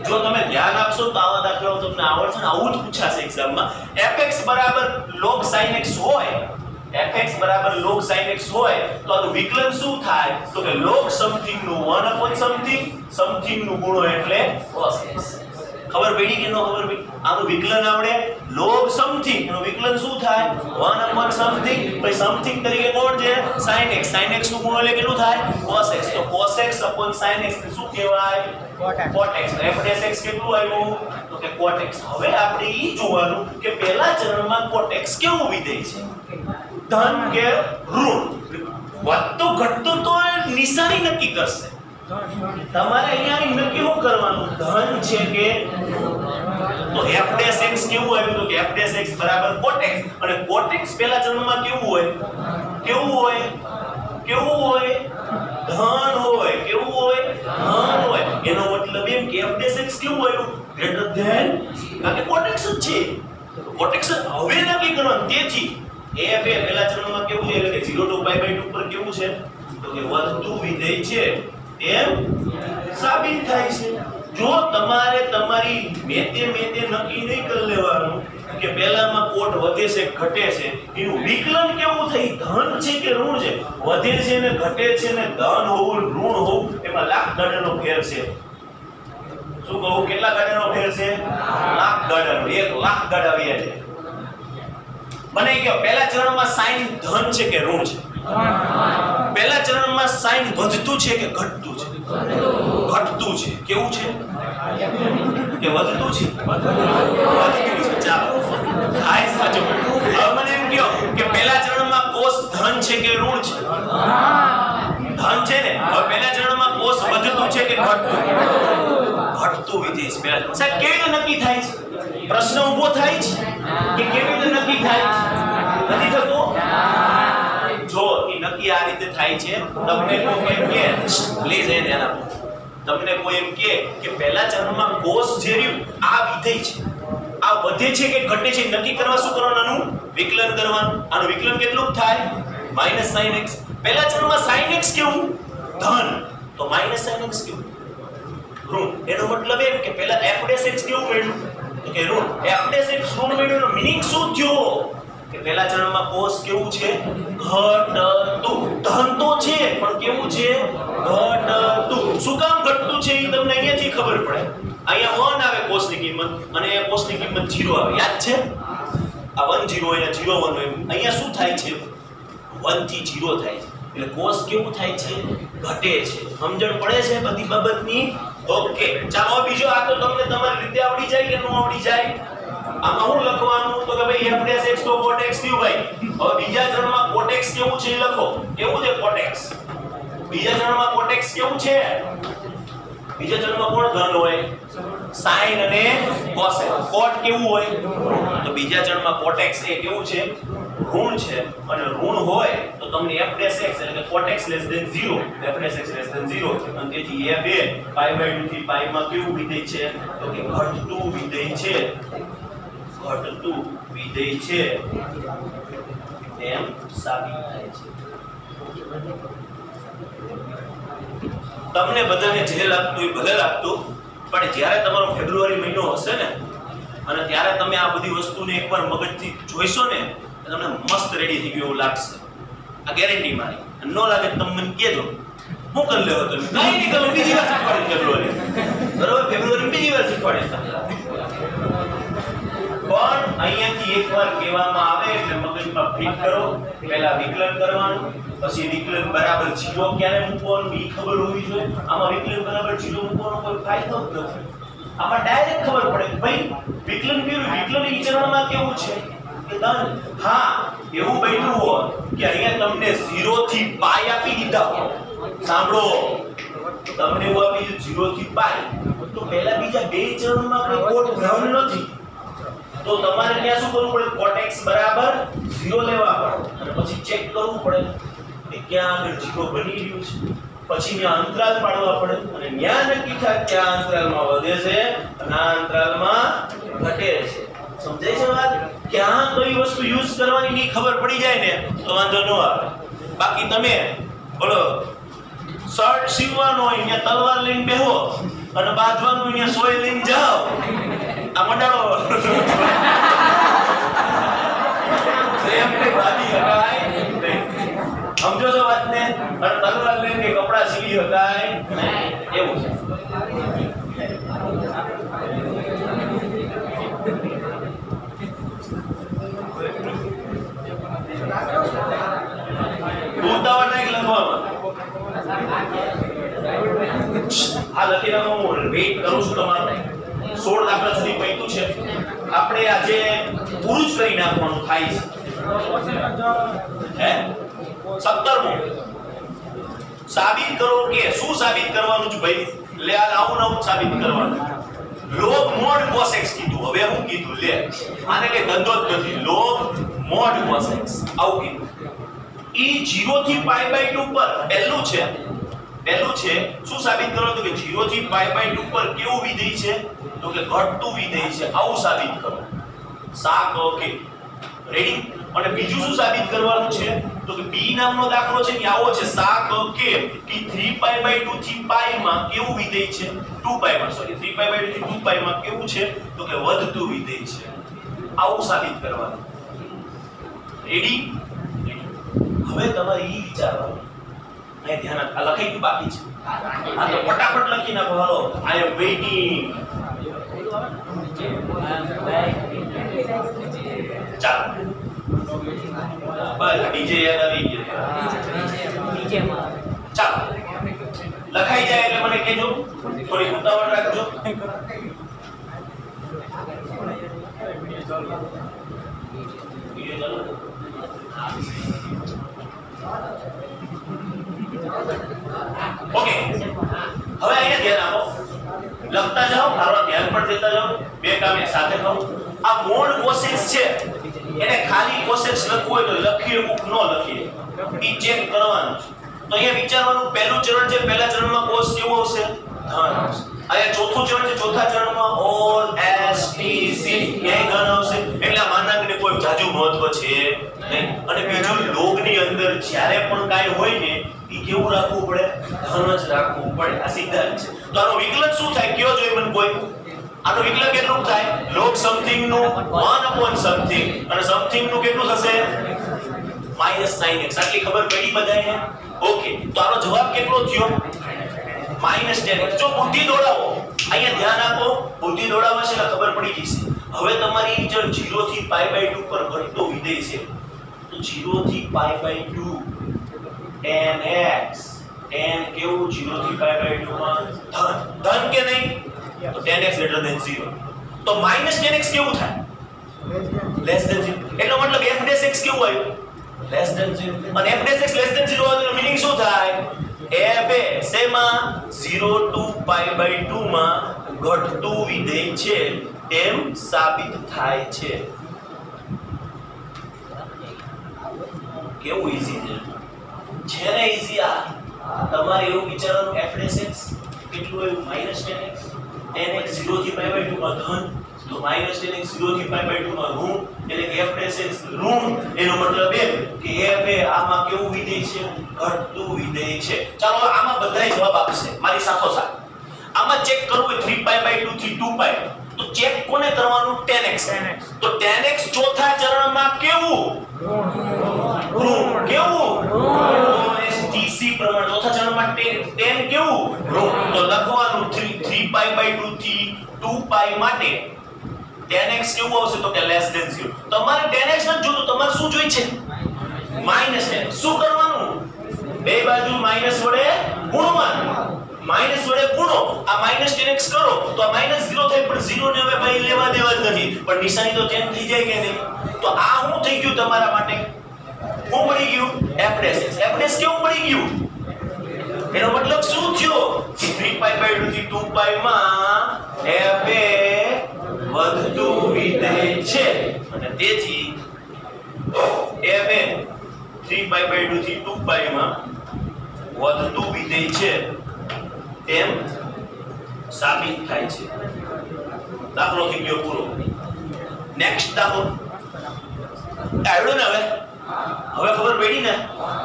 જો તમે ધ્યાન આપશો તો આવા દાખલાઓ તમને આવડશે ને આવું જ પૂછાશે એક્ઝામમાં. fx બરાબર log sin x હોય, fx બરાબર log sin x હોય તો આનું વિકલન શું થાય તો કે log સમથિંગ નું 1 સમથિંગ, સમથિંગ નું ગુણો એટલે cos x. ખબર પડી કે ન ખબર પડી? આનું વિકલન આવડે log સમથિંગ એનું વિકલન શું થાય 1 સમથિંગ, પછી સમથિંગ તરીકે કોણ છે sin x, sin x નું ગુણો એટલે કેટલું થાય cos x. તો cos x sin x ને શું કહેવાય? cot x. f' x કેટલું આવ્યું તો કે cot x. હવે આપણે ઈ જોવાનું કે પહેલા ચરણમાં cot x કેવું વિધેય છે, ધન કે ઋણ. વધતું ઘટતું તો નિશાની નક્કી કરશે. તમારે અહીંયા નક્કી શું કરવાનું? ધન છે કે તો f' કેવું આવ્યું તો કે f' બરાબર cot x. અને cot x પહેલા ચરણમાં કેવું હોય? કેવું હોય? કેવું હોય? ધન હોય. કેવું હોય? ધન હોય. એનો મતલબ એમ કે f' કેવું આવ્યું? ગ્રેટર ધેન, કારણ કે cot x જ છે. cot x હવે નક્કી કરવાનું. તેથી f એ પહેલા ચરણમાં કેવું છે એટલે કે 0 to π/2 પર કેવું છે તો કે વધતું વિધેય છે એમ સાબિત થાય છે. જો તમારે તમારી મેતે નક્કી નહીં કરી લેવાનું કે પહેલામાં કોટ વધે છે ઘટે છે, એનું વિકલન કેવું થઈ, ધન છે કે ઋણ છે, વધે છે ને ઘટે છે ને ધન હોવું ઋણ હોવું એમાં લાખ ગાડાનો ફેર છે. શું કહું? કેટલા ગાડાનો ફેર છે? લાખ ગાડાનો. 1 લાખ ગાડા વ્યા છે. મને કહો પહેલા ચરણમાં સાઈન ધન છે કે ઋણ છે? પહેલા ચરણમાં સાઈન વધતું છે કે ઘટતું છે? ઘટતું છે. કેવું છે કે વધતું છે? વધતું છે. ચાલો આય સાચું. હવે મને એમ કહો કે પહેલા ચરણમાં કોસ ધન છે કે ઋણ છે? ધન છે ને. હવે પહેલા ચરણમાં કોસ વધતું છે કે ઘટતું? ઘટતું વિધેય છે. પહેલા સાહેબ કેવી રીતે નક્કી થાય છે? પ્રશ્ન ઊભો થાય છે કે કેવી રીતે નક્કી થાય છે? નથી થતું? જો એ નક્કી આ રીતે થાય છે. તમને કોઈ એમ કે પ્લીઝ એ ધ્યાન આપો. તમને કોઈ એમ કે પહેલા ચરણમાં કોસ જે રહ્યું આ વિધેય છે, આ વધે છે કે ઘટે છે નક્કી કરવા શું કરવાનું? આનું વિકલન કરવાનું. આનું વિકલન કેટલું થાય? -sin x. પહેલા ચરણમાં sin x કેવું? ધન. તો -sin x કેવું? ઋણ. એનો મતલબ એમ કે પહેલા f' કેવું મળ્યું તો કે ઋણ. f' ઋણ મળ્યું. મીનિંગ શું થયો કે પહેલા ચરણમાં કોસ કેવું છે? ઘટતું. ધન તો છે પણ કેવું છે? ઘટતું. શું કામ ઘટતું છે એ તમને અહીંયાથી ખબર પડે. અહીંયા 1 આવે કોસની કિંમત અને કોસની કિંમત 0 આવે. યાદ છે? આ 1 0 અહીંયા 0 1 હોય. અહીંયા શું થાય છે? 1 થી 0 થાય છે. એટલે કોસ કેવું થાય છે? ઘટે છે. સમજણ પડે છે બધી બાબતની? ઓકે. ચાલો બીજો આ તો તમને તમારી રીતે આવડી જાય કે ન આવડી જાય? આમાં હું લખવાનું તો કે ભાઈ f' તો cot x થયું ભાઈ. હવે બીજા ચરણમાં cot x કેવું છે એ લખો. કેવું છે cot x? બીજા ચરણમાં cot x કેવું છે? બીજા ચરણમાં કોણ ધન હોય? sin અને cos. cot કેવું હોય? તો બીજા ચરણમાં cot x એ કેવું છે? ઋણ છે. અને ઋણ હોય તો તમને f' એટલે કે cot x less than 0, f' less than 0. અને તેથી f એ π/2 થી π માં કેવું વિધેય છે તો કે ઘટતું વિધેય છે. ઘટતું વિધેય છે એમ સાબિત થાય છે. તમને બધાને જે લાગતું એ ભલે લાગતું, પણ જ્યારે તમારો ફેબ્રુઆરી મહિનો હશે ને અને ત્યારે તમે આ બધી વસ્તુને એકવાર મગજથી જોઈશો ને તમને મસ્ત રેડી થઈ ગયું એવું લાગશે. આ ગેરંટી મારી. ન લાગે તમે મને કહેજો. હું કરી લેવો તમે કઈ નહીં કરો. બીજી વાર શીખવાડી ફેબ્રુઆરી. બરોબર? ફેબ્રુઆરી બીજી વાર શીખવાડી. પણ અહીંયાથી એકવાર કહેવામાં આવે એટલે મગજમાં ફિટ કરો. પહેલા વિકલન કરવાનું, પછી વિકલન બરાબર 0 ક્યારે મૂકવાનું એ ખબર હોવી જોઈએ. આમાં વિકલન બરાબર 0 મૂકવાનો કોઈ ફાયદો જ નથી. આમાં ડાયરેક્ટ ખબર પડે ભાઈ વિકલન કેવું? વિકલન ઈ ચરણમાં કેવું છે? કે ધન? હા, એવું બન્યું હોત કે અહીંયા તમને 0 થી પાઈ આપી દીધા હોય. સાંભળો, તમને એવું આપી દીધું 0 થી પાઈ, તો પહેલા બીજા બે ચરણમાં કોઈ કોટ ધન નથી, તો તમારે ત્યાં શું કરવું પડે? cot x બરાબર 0 લેવા પડે અને પછી ચેક કરવું પડે કે ક્યાં આગળ 0 બની રહ્યું છે. પછી ત્યાં અંતરાલ પાડવા પડે અને ત્યાં નક્કી થાય કે આ અંતરાલમાં વધે છે અને આ અંતરાલમાં ઘટે છે. સમજાય છે વાત? ક્યાં કઈ વસ્તુ યુઝ કરવાની ની ખબર પડી જાય ને તો વાંધો ન આવે. બાકી તમે બોલો શર્ટ સીવવાનો હોય અહીંયા તલવાર લઈને બેહો અને બાંધવાનું અહીંયા સોય લઈને જાઓ, આ મંડાળો એમને બાંધી શકાય નહીં. સમજો છો વાતને? અને તલવાર લઈને કપડા સીવી શકાય નહીં, એવું છે. ઉતાવળ નહીં લખવામાં. આ લખી નાખો, હું વેઇટ કરું છું તમારો. 16 દાખલા સુધી પહોંચ્યું છે. આપણે આજે પૂરું જ કરી નાખવાનું થાય છે. હે 17મો સાબિત કરો કે શું સાબિત કરવાનું છે ભાઈ? લે આ આવું સાબિત કરવાનું. log mod cos x કીધું. હવે હું કીધું લે આને કે ધંધો જ નથી. log mod cos x આવું કીધું. ઈ 0 થી પાઈ બાય 2 પર પહેલું છે શું સાબિત કરો? તો કે 0 થી પાઈ બાય 2 પર કેવું વિધેય છે? તો કે ઘટતું વિધેય છે. આવું સાબિત કરો. સાક ઓકે રેડી. અને બીજું શું સાબિત કરવાનું છે? તો કે b નામનો દાખલો છે કે આવો છે સાક ઓકે કે 3 પાઈ બાય 2 થી પાઈ માં કેવું વિધેય છે? 2 પાઈ માં, સોરી 3 પાઈ બાય 2 થી 2 પાઈ માં કેવું છે? તો કે વધતું વિધેય છે. આવું સાબિત કરવાનું. રેડી? હવે તમારે ઈ વિચારવાનું. અહીં ધ્યાન આપ. આ લખાઈ ગયું બાકી છે. આ તો ફટાફટ લખી નાખો. હાલો, આઈ એમ વેઇટિંગ. ચાલો બસ બીજે યાદ આવી ગયું. ચાલો લખાઈ જાય એટલે મને કહેજો. થોડી ઉતાવળ રાખજો. ઓકે, હવે અહીંયા ધ્યાન આપો. લખતા જાઓ, મારો ધ્યાન પણ દેતા જાઓ. બે કામ એક સાથે કરો. આ મોડ કોસેક્સ છે એને ખાલી કોસેક્સ લખવું હોય તો લખીએ કે ન લખીએ ઈ ચેક કરવાનું છે. તો અહીંયા વિચારવાનું પહેલું ચરણ છે. પહેલા ચરણમાં કોસ કેવો આવશે? ધન આવશે. અહીંયા ચોથું ચરણ છે. ચોથા ચરણમાં ઓલ એસ ટી સી ક્યાંય ધન આવશે. એટલે આ માનાંકને કોઈ જાજુ મહત્વ છે નહીં. અને બીજું લોગની અંદર જ્યારે પણ કાંઈ હોય ને ઈ કેવું રાખવું પડે? ધન જ રાખવું પડે. આ સિદ્ધાંત છે. તો આનો વિકલન શું થાય? કયો જોઈએ મને કોઈ? આનો વિકલન કેટલું થાય? log something નું 1 upon something અને something નું કેટલું થશે? -9x. આટલી ખબર પડી બધાને? ઓકે, તો આનો જવાબ કેટલો થયો? -10x. જો બુદ્ધિ દોડાવો, અહીંયા ધ્યાન આપો, બુદ્ધિ દોડાવશે એટલે ખબર પડી જશે. હવે તમારી જો 0 થી પાઈ બાય 2 પર ઘટતો વિધેય છે તો 0 થી પાઈ બાય 2 10x. 10 કેવું? 0 થી પાઈ બાય 2 માં ધન કે નહીં? તો 10x greater than 0. તો -10x કેવું થાય? less than 0. એટલો મતલબ f'(x) કેવું આવ્યું? less than 0. અને f'(x) less than 0 હોય તો મીનિંગ શું થાય? f એ શેમાં 0 to પાઈ બાય 2 માં ઘટતું વિધેય છે તેમ સાબિત થાય છે. કેવું ઈઝી છે ને? ઈઝી. આ તમારે એવું વિચારવાનું f'(x) કેટલું આવ્યું? -10x. 10x 0 થી પાઈ બાય 2 માં ધન, તો -10x 0 થી પાઈ બાય 2 માં ઋણ, એટલે કે f'(x) ઋણ. એનો મતલબ એમ કે f એ આમાં કેવું વિધેય છે? ઘટતું વિધેય છે. ચાલો આમાં બધાય જવાબ આપશે મારી સાથોસાથ. આમાં ચેક કરવું હોય 3 પાઈ બાય 2 થી 2 પાઈ, તો ચેક કોને કરવાનું? 10x. તો 10x ચોથા ચરણમાં કેવું? ઋણ. કેવું? ટીસી પ્રમાણે ચોથા ચરણમાં 10 કેવું? ઋણ. તો લખવાનું 3 પાઈ બાય 2 થી 2 પાઈ માટે 10x કેવું આવશે? તો કે લેસ ધેન 0. તમારે 10x નથી જોતું, તમારે શું જોઈએ છે? -10. શું કરવાનું? બે બાજુ માઈનસ વડે ગુણવાનું. માઈનસ વડે ગુણો, આ -10x કરો તો આ -0 થાય. પણ 0 ને હવે ભાઈ લેવા દેવા જ નથી, પણ નિશાની તો ચેન્જ થઈ જાય કે નહીં? તો આ શું થઈ ગયું તમારા માટે? શું મળી ગયું? f dash. f dash કેવું મળી ગયું? એનો મતલબ શું થયો? 3π/2 થી 2π માં f એ વધતું વિધેય છે અને તેથી f એ 3π/2 થી 2π માં વધતું વિધેય છે તેમ સાબિત થાય છે. દાખલો થઈ ગયો પૂરો. નેક્સ્ટ દાખલો આવડ્યો ને? હવે ખબર પડી ને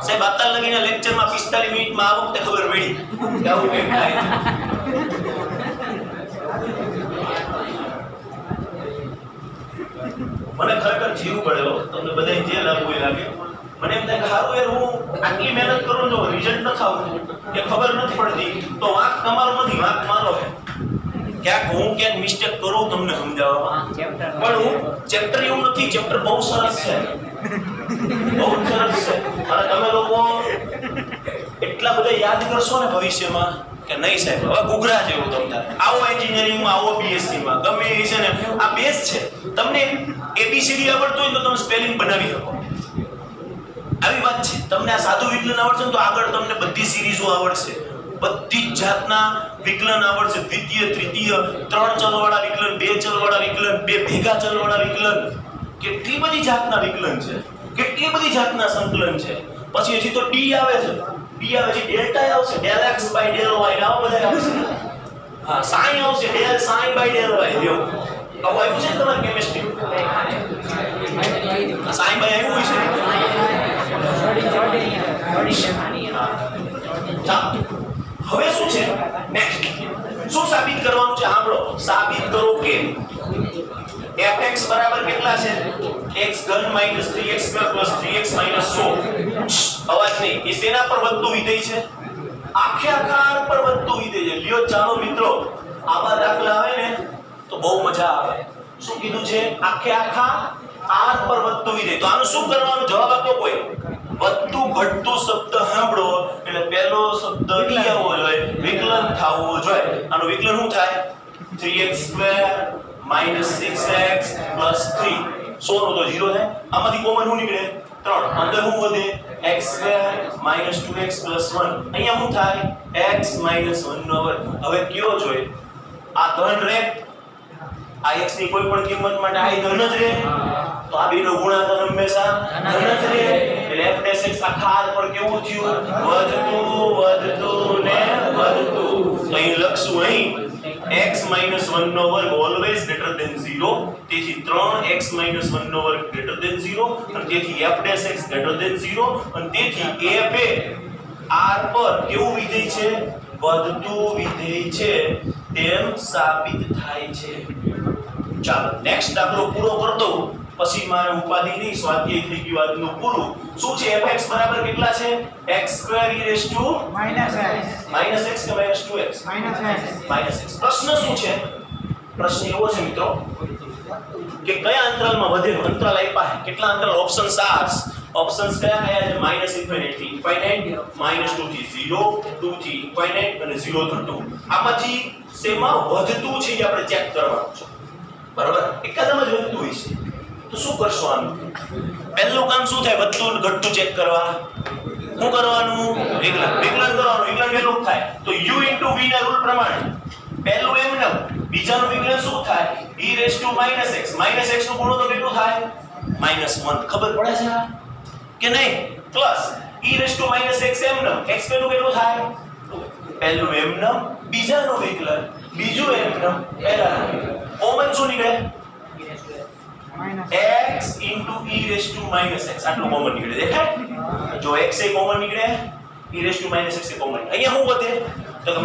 સાહેબ? અત્યાર લગીના લેક્ચરમાં 45 મિનિટમાં આ વખતે ખબર પડી કે આવું કેમ થાય. મને ખરેખર જીવ પડેલો. તમને બધાય જે લાગવું એ લાગે. મને એમ થાય કે હારું યાર, હું આટલી મહેનત કરું તો રિઝલ્ટ ન આવતું કે ખબર નથી પડતી, તો વાંક તમારો નથી, વાંક મારો છે. ક્યાંક હું ક્યાંક મિસ્ટેક કરું તમને સમજાવવામાં, પણ હું ચેપ્ટર એવું નથી. ચેપ્ટર બહુ સરસ છે, બહુ સરસ છે. અને તમે લોકો એટલા બધા યાદ કરશો ને ભવિષ્યમાં કે નહીં સાહેબ હવે ગુગરા જેવું તમને આવો એન્જિનિયરિંગમાં, આવો બીએસસી માં ગમે એ છે ને, આ બેઝ છે. તમને એબીસીડી આવડતું હોય તો તમે સ્પેલિંગ બનાવી શકો, આવી વાત છે. તમને આ સાદું વિકલન આવડશે ને તો આગળ તમને બધી સિરીઝો આવડશે, બધી જ જાતના વિકલન આવડશે. દ્વિતીય, તૃતીય, 3 ચલવાળા વિકલન, 2 ચલવાળા વિકલન, 2 ભેગા ચલવાળા વિકલન, કેટલી બધી જાતના વિકલન છે, કેટલી બધી જાતના સંકલન છે. પછી હજી તો ડી આવે છે, ડી આવે છે, ડેલ્ટા આવશે, del x by del y, આવા બધા આવશે. હા, sin આવશે, del sin by del y. લ્યો આવું આવ્યું છે તમારી કેમિસ્ટ્રી? sin by આવ્યું છે. હવે શું છે નેક્સ્ટ? શું સાબિત કરવાનું છે? સાંભળો. સાબિત કરો કે fx બરાબર કેટલા છે? x3 - 3x2 + 3x - 100. અવાજ નહીં. એ શેના પર વધતું વિધેય છે? આખે આકાર પર વધતું વિધેય છે. લ્યો ચાલો મિત્રો, આવા દાખલા આવે ને તો બહુ મજા આવે. શું કીધું છે? આખે આખા r પર વધતું વિધેય. તો આનું શું કરવાનું? જવાબ આપો કોઈ. વધતું ઘટતું શબ્દ સાંભળો એટલે પહેલો શબ્દ ઈ આવવો જોઈએ, વિકલન થવું જોઈએ. આનું વિકલન શું થાય? 3x2 - 6x + 3. 100 નો તો 0 થાય. આમાંથી કોમન શું નીકળે? 3. અંદર શું વધે? x2 - 2x + 1. અહીંયા શું થાય? x - 1 નો વર્ગ. હવે કયો જોઈએ? આ ધન રે, આ x ની કોઈ પણ કિંમત માટે આ ધન જ રહે, તો આ બેનો ગુણાકાર હંમેશા ધન જ રહે. એટલે f dash x આખા r પર કેવું થયું? વધતું વધતું ને વધતું. તો અહીં લખશું, અહીં x - 1 નો વર્ગ ઓલવેઝ ગ્રેટર ધેન 0. તેથી 3x - 1 નો વર્ગ ગ્રેટર ધેન 0 અને તેથી f dash x greater than 0 અને તેથી f એ r પર કેવું વિધેય છે? વધતું વિધેય છે તેમ સાબિત થાય છે. ચાલો નેક્સ્ટ દાખલો પૂરો કરી દઉં, પછી મારે ઉપાધિ નહીં, સ્વાધ્યાય થઈ ગયું આજનું પૂરું. શું છે? fx બરાબર કેટલા છે? x2 e - -x કે -2x? -x. પ્રશ્ન શું છે? પ્રશ્ન એવો છે મિત્રો કે કયા અંતરાલમાં વધે? અંતરાલ આપ્યા છે. કેટલા અંતરાલ? ઓપ્શન્સ આ. ઓપ્શન્સ કયા કયા છે? -∞ થી ઇન્ફાઇનાઇટ, -2 થી 0, 2 થી ઇન્ફાઇનાઇટ અને 0 થી 2. આમાંથી શેમાં વધતું છે એ આપણે ચેક કરવાનું છે. બરાબર? એકદમ જ વધતું હોય છે. તો શું કરશો આનું? પહેલું કામ શું થાય? વધતું ઘટતું ચેક કરવા. શું કરવાનું? વિકલન. વિકલન કરવાનું. વિકલન કેટલું થાય? તો u * v ના રૂલ પ્રમાણે પહેલું એમનેમ, બીજાનું વિકલન શું થાય? e - -x. -x નું ગુણો તો કેટલું થાય? -1. ખબર પડે છે કે નહીં? પ્લસ e - -x એમનેમ, x પેલું કેટલું થાય? પહેલું એમનેમ, બીજાનું વિકલન, બીજું એમનેમ, પહેલાનું વિકલન. કોમન શું નીકળે? x * e - x. આટલું કોમન નીકળે. દેખાય? જો x એ કોમન નીકળે, e - -x એ કોમન. અહીંયા શું વધે? તો કે -x.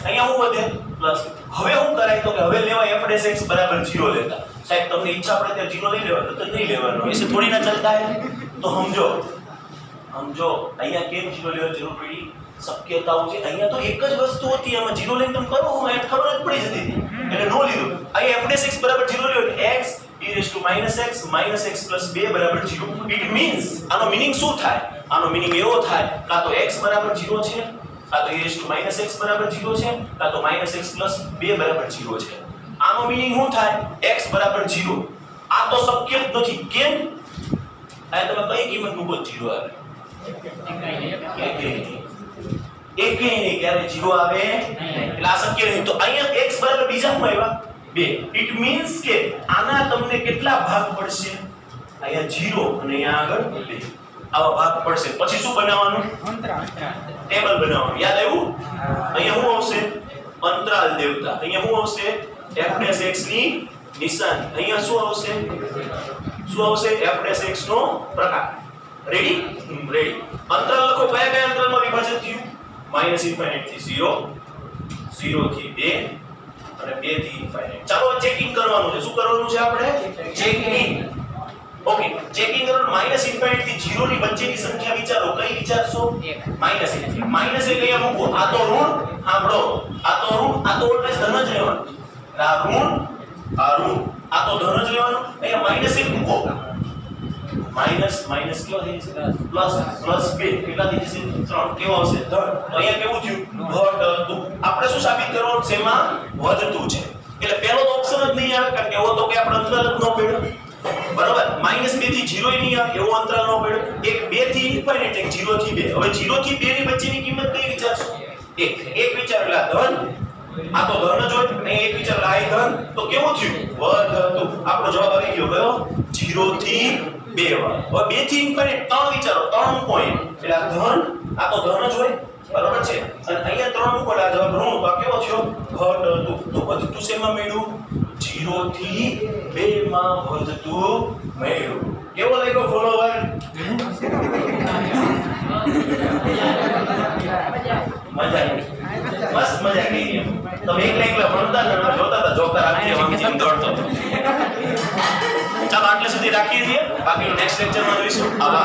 અહીંયા શું વધે? પ્લસ. હવે શું કરાય? તો કે હવે લેવા f dash x બરાબર 0 લેતા. સાહેબ તમને ઈચ્છા પડે ત્યારે 0 લઈ લેવાનો, તો નહીં લેવાનો. એસે થોડી ના ચલતા હે. તો સમજો અહીંયા કેમ 0 લેવા જરૂર પડી? શક્યતાઓ છે. અહીંયા તો એક જ વસ્તુ હતી, એમાં 0 લઈને તમે કરો હું એ ખબર જ પડી જતી હતી એટલે નો લીધું. અહીંયા f dash x બરાબર 0 લ્યો એટલે x e - -x - x + 2 બરાબર 0. ઇટ મીન્સ આનો મીનિંગ શું થાય? આનો મીનિંગ એવો થાય કાં તો x બરાબર 0 છે, કાં તો e - -x બરાબર 0 છે, કાં તો -x + 2 બરાબર 0 છે. આનો મીનિંગ શું થાય? x બરાબર 0. આ તો શક્ય જ નથી. કેમ? આ તમે કઈ કિંમત મૂકો 0 આવે. એકે નહીં ક્યારે 0 આવે એટલે આ શક્ય નહીં. તો અહીંયા x બરાબર બીજા શું આવ્યા 2. ઇટ મીન્સ કે આના તમને કેટલા ભાગ પડશે? અહીંયા 0 અને અહીંયા આગળ 2 આવા ભાગ પડશે. પછી શું બનાવવાનું? ટેબલ બનાવવાનું. યાદ આવ્યું? અહીંયા શું આવશે? અંતરાલ દેવતા. અહીંયા શું આવશે? f'(x) ની નિશાની. અહીંયા શું આવશે? f'(x) નો પ્રકાર. રેડી? રેડી. અંતરાલ લખો. કયા કયા અંતરાલમાં વિભાજિત થયું? -∞ થી 0, 0 થી 2 અને 2 થી ∞. ચાલો ચેકિંગ કરવાનું છે. શું કરવાનું છે આપણે? ચેકિંગ. ઓકે, ચેકિંગ કરવાનું. -∞ થી 0 ની વચ્ચેની સંખ્યા વિચારો. કઈ વિચારશો? માઈનસ એટલે અહીંયા મૂકો. આ તો ઋણ, સાંભળો. આ તો ઋણ, આ તો ઓલવેઝ ધન જ રહેવાનું. આ ઋણ, આ ઋણ, આ તો ધન જ રહેવાનું. અહીંયા -1 મૂકો. માઈનસ કેવો થઈ જશે? પ્લસ 2 કેટલા થઈ જશે? 3. કેવો આવશે? ધન. તો અહીંયા કેવું થયું? ઘટતું. આપણે શું સાબિત કરવાનું છે? એમાં વધતું છે. એટલે પહેલો તો ઓપ્શન જ નહીં આવે, કારણ કે એવો તો કે આપણે અંતરાલ જ ન પડ્યો. બરાબર? -2 થી 0 ય નહીં આવે, એવો અંતરાલ ન પડ્યો. એક 2 થી ∞, એક 0 થી 2. હવે 0 થી 2 ની વચ્ચેની કિંમત કઈ વિચારશો? 1. એક વિચાર એટલે ધન. આ તો ધન જ હોય. અને એક વિચાર આ ધન. તો કેવું થયું? વધતું. આપણો જવાબ આવી ગયો કયો? 0 થી 2. હવે 2 થી ∞ 3 વિચારો. 3 મૂકો એટલે આ ધન, આ તો ધન જ હોય. બરાબર છે? અને અહીંયા 3 મૂકો એટલે આ જવાબ ઋણ. તો આ કેવો થયો? ઘટતું. તો વધતું શેમાં મળ્યું? 0 થી 2 માં વધતું મળ્યું. કેવો લાગ્યો ફોલોવર? મજા આવી. બસ મજા આવી. તમે એકલા ભણતા ને જોતા હતા, જોતા રાખીએ આમ જેમ દોડતો. ચાલો આટલે સુધી રાખીએ છીએ. બાકીનું નેક્સ્ટ લેક્ચરમાં જોઈશું. આભાર.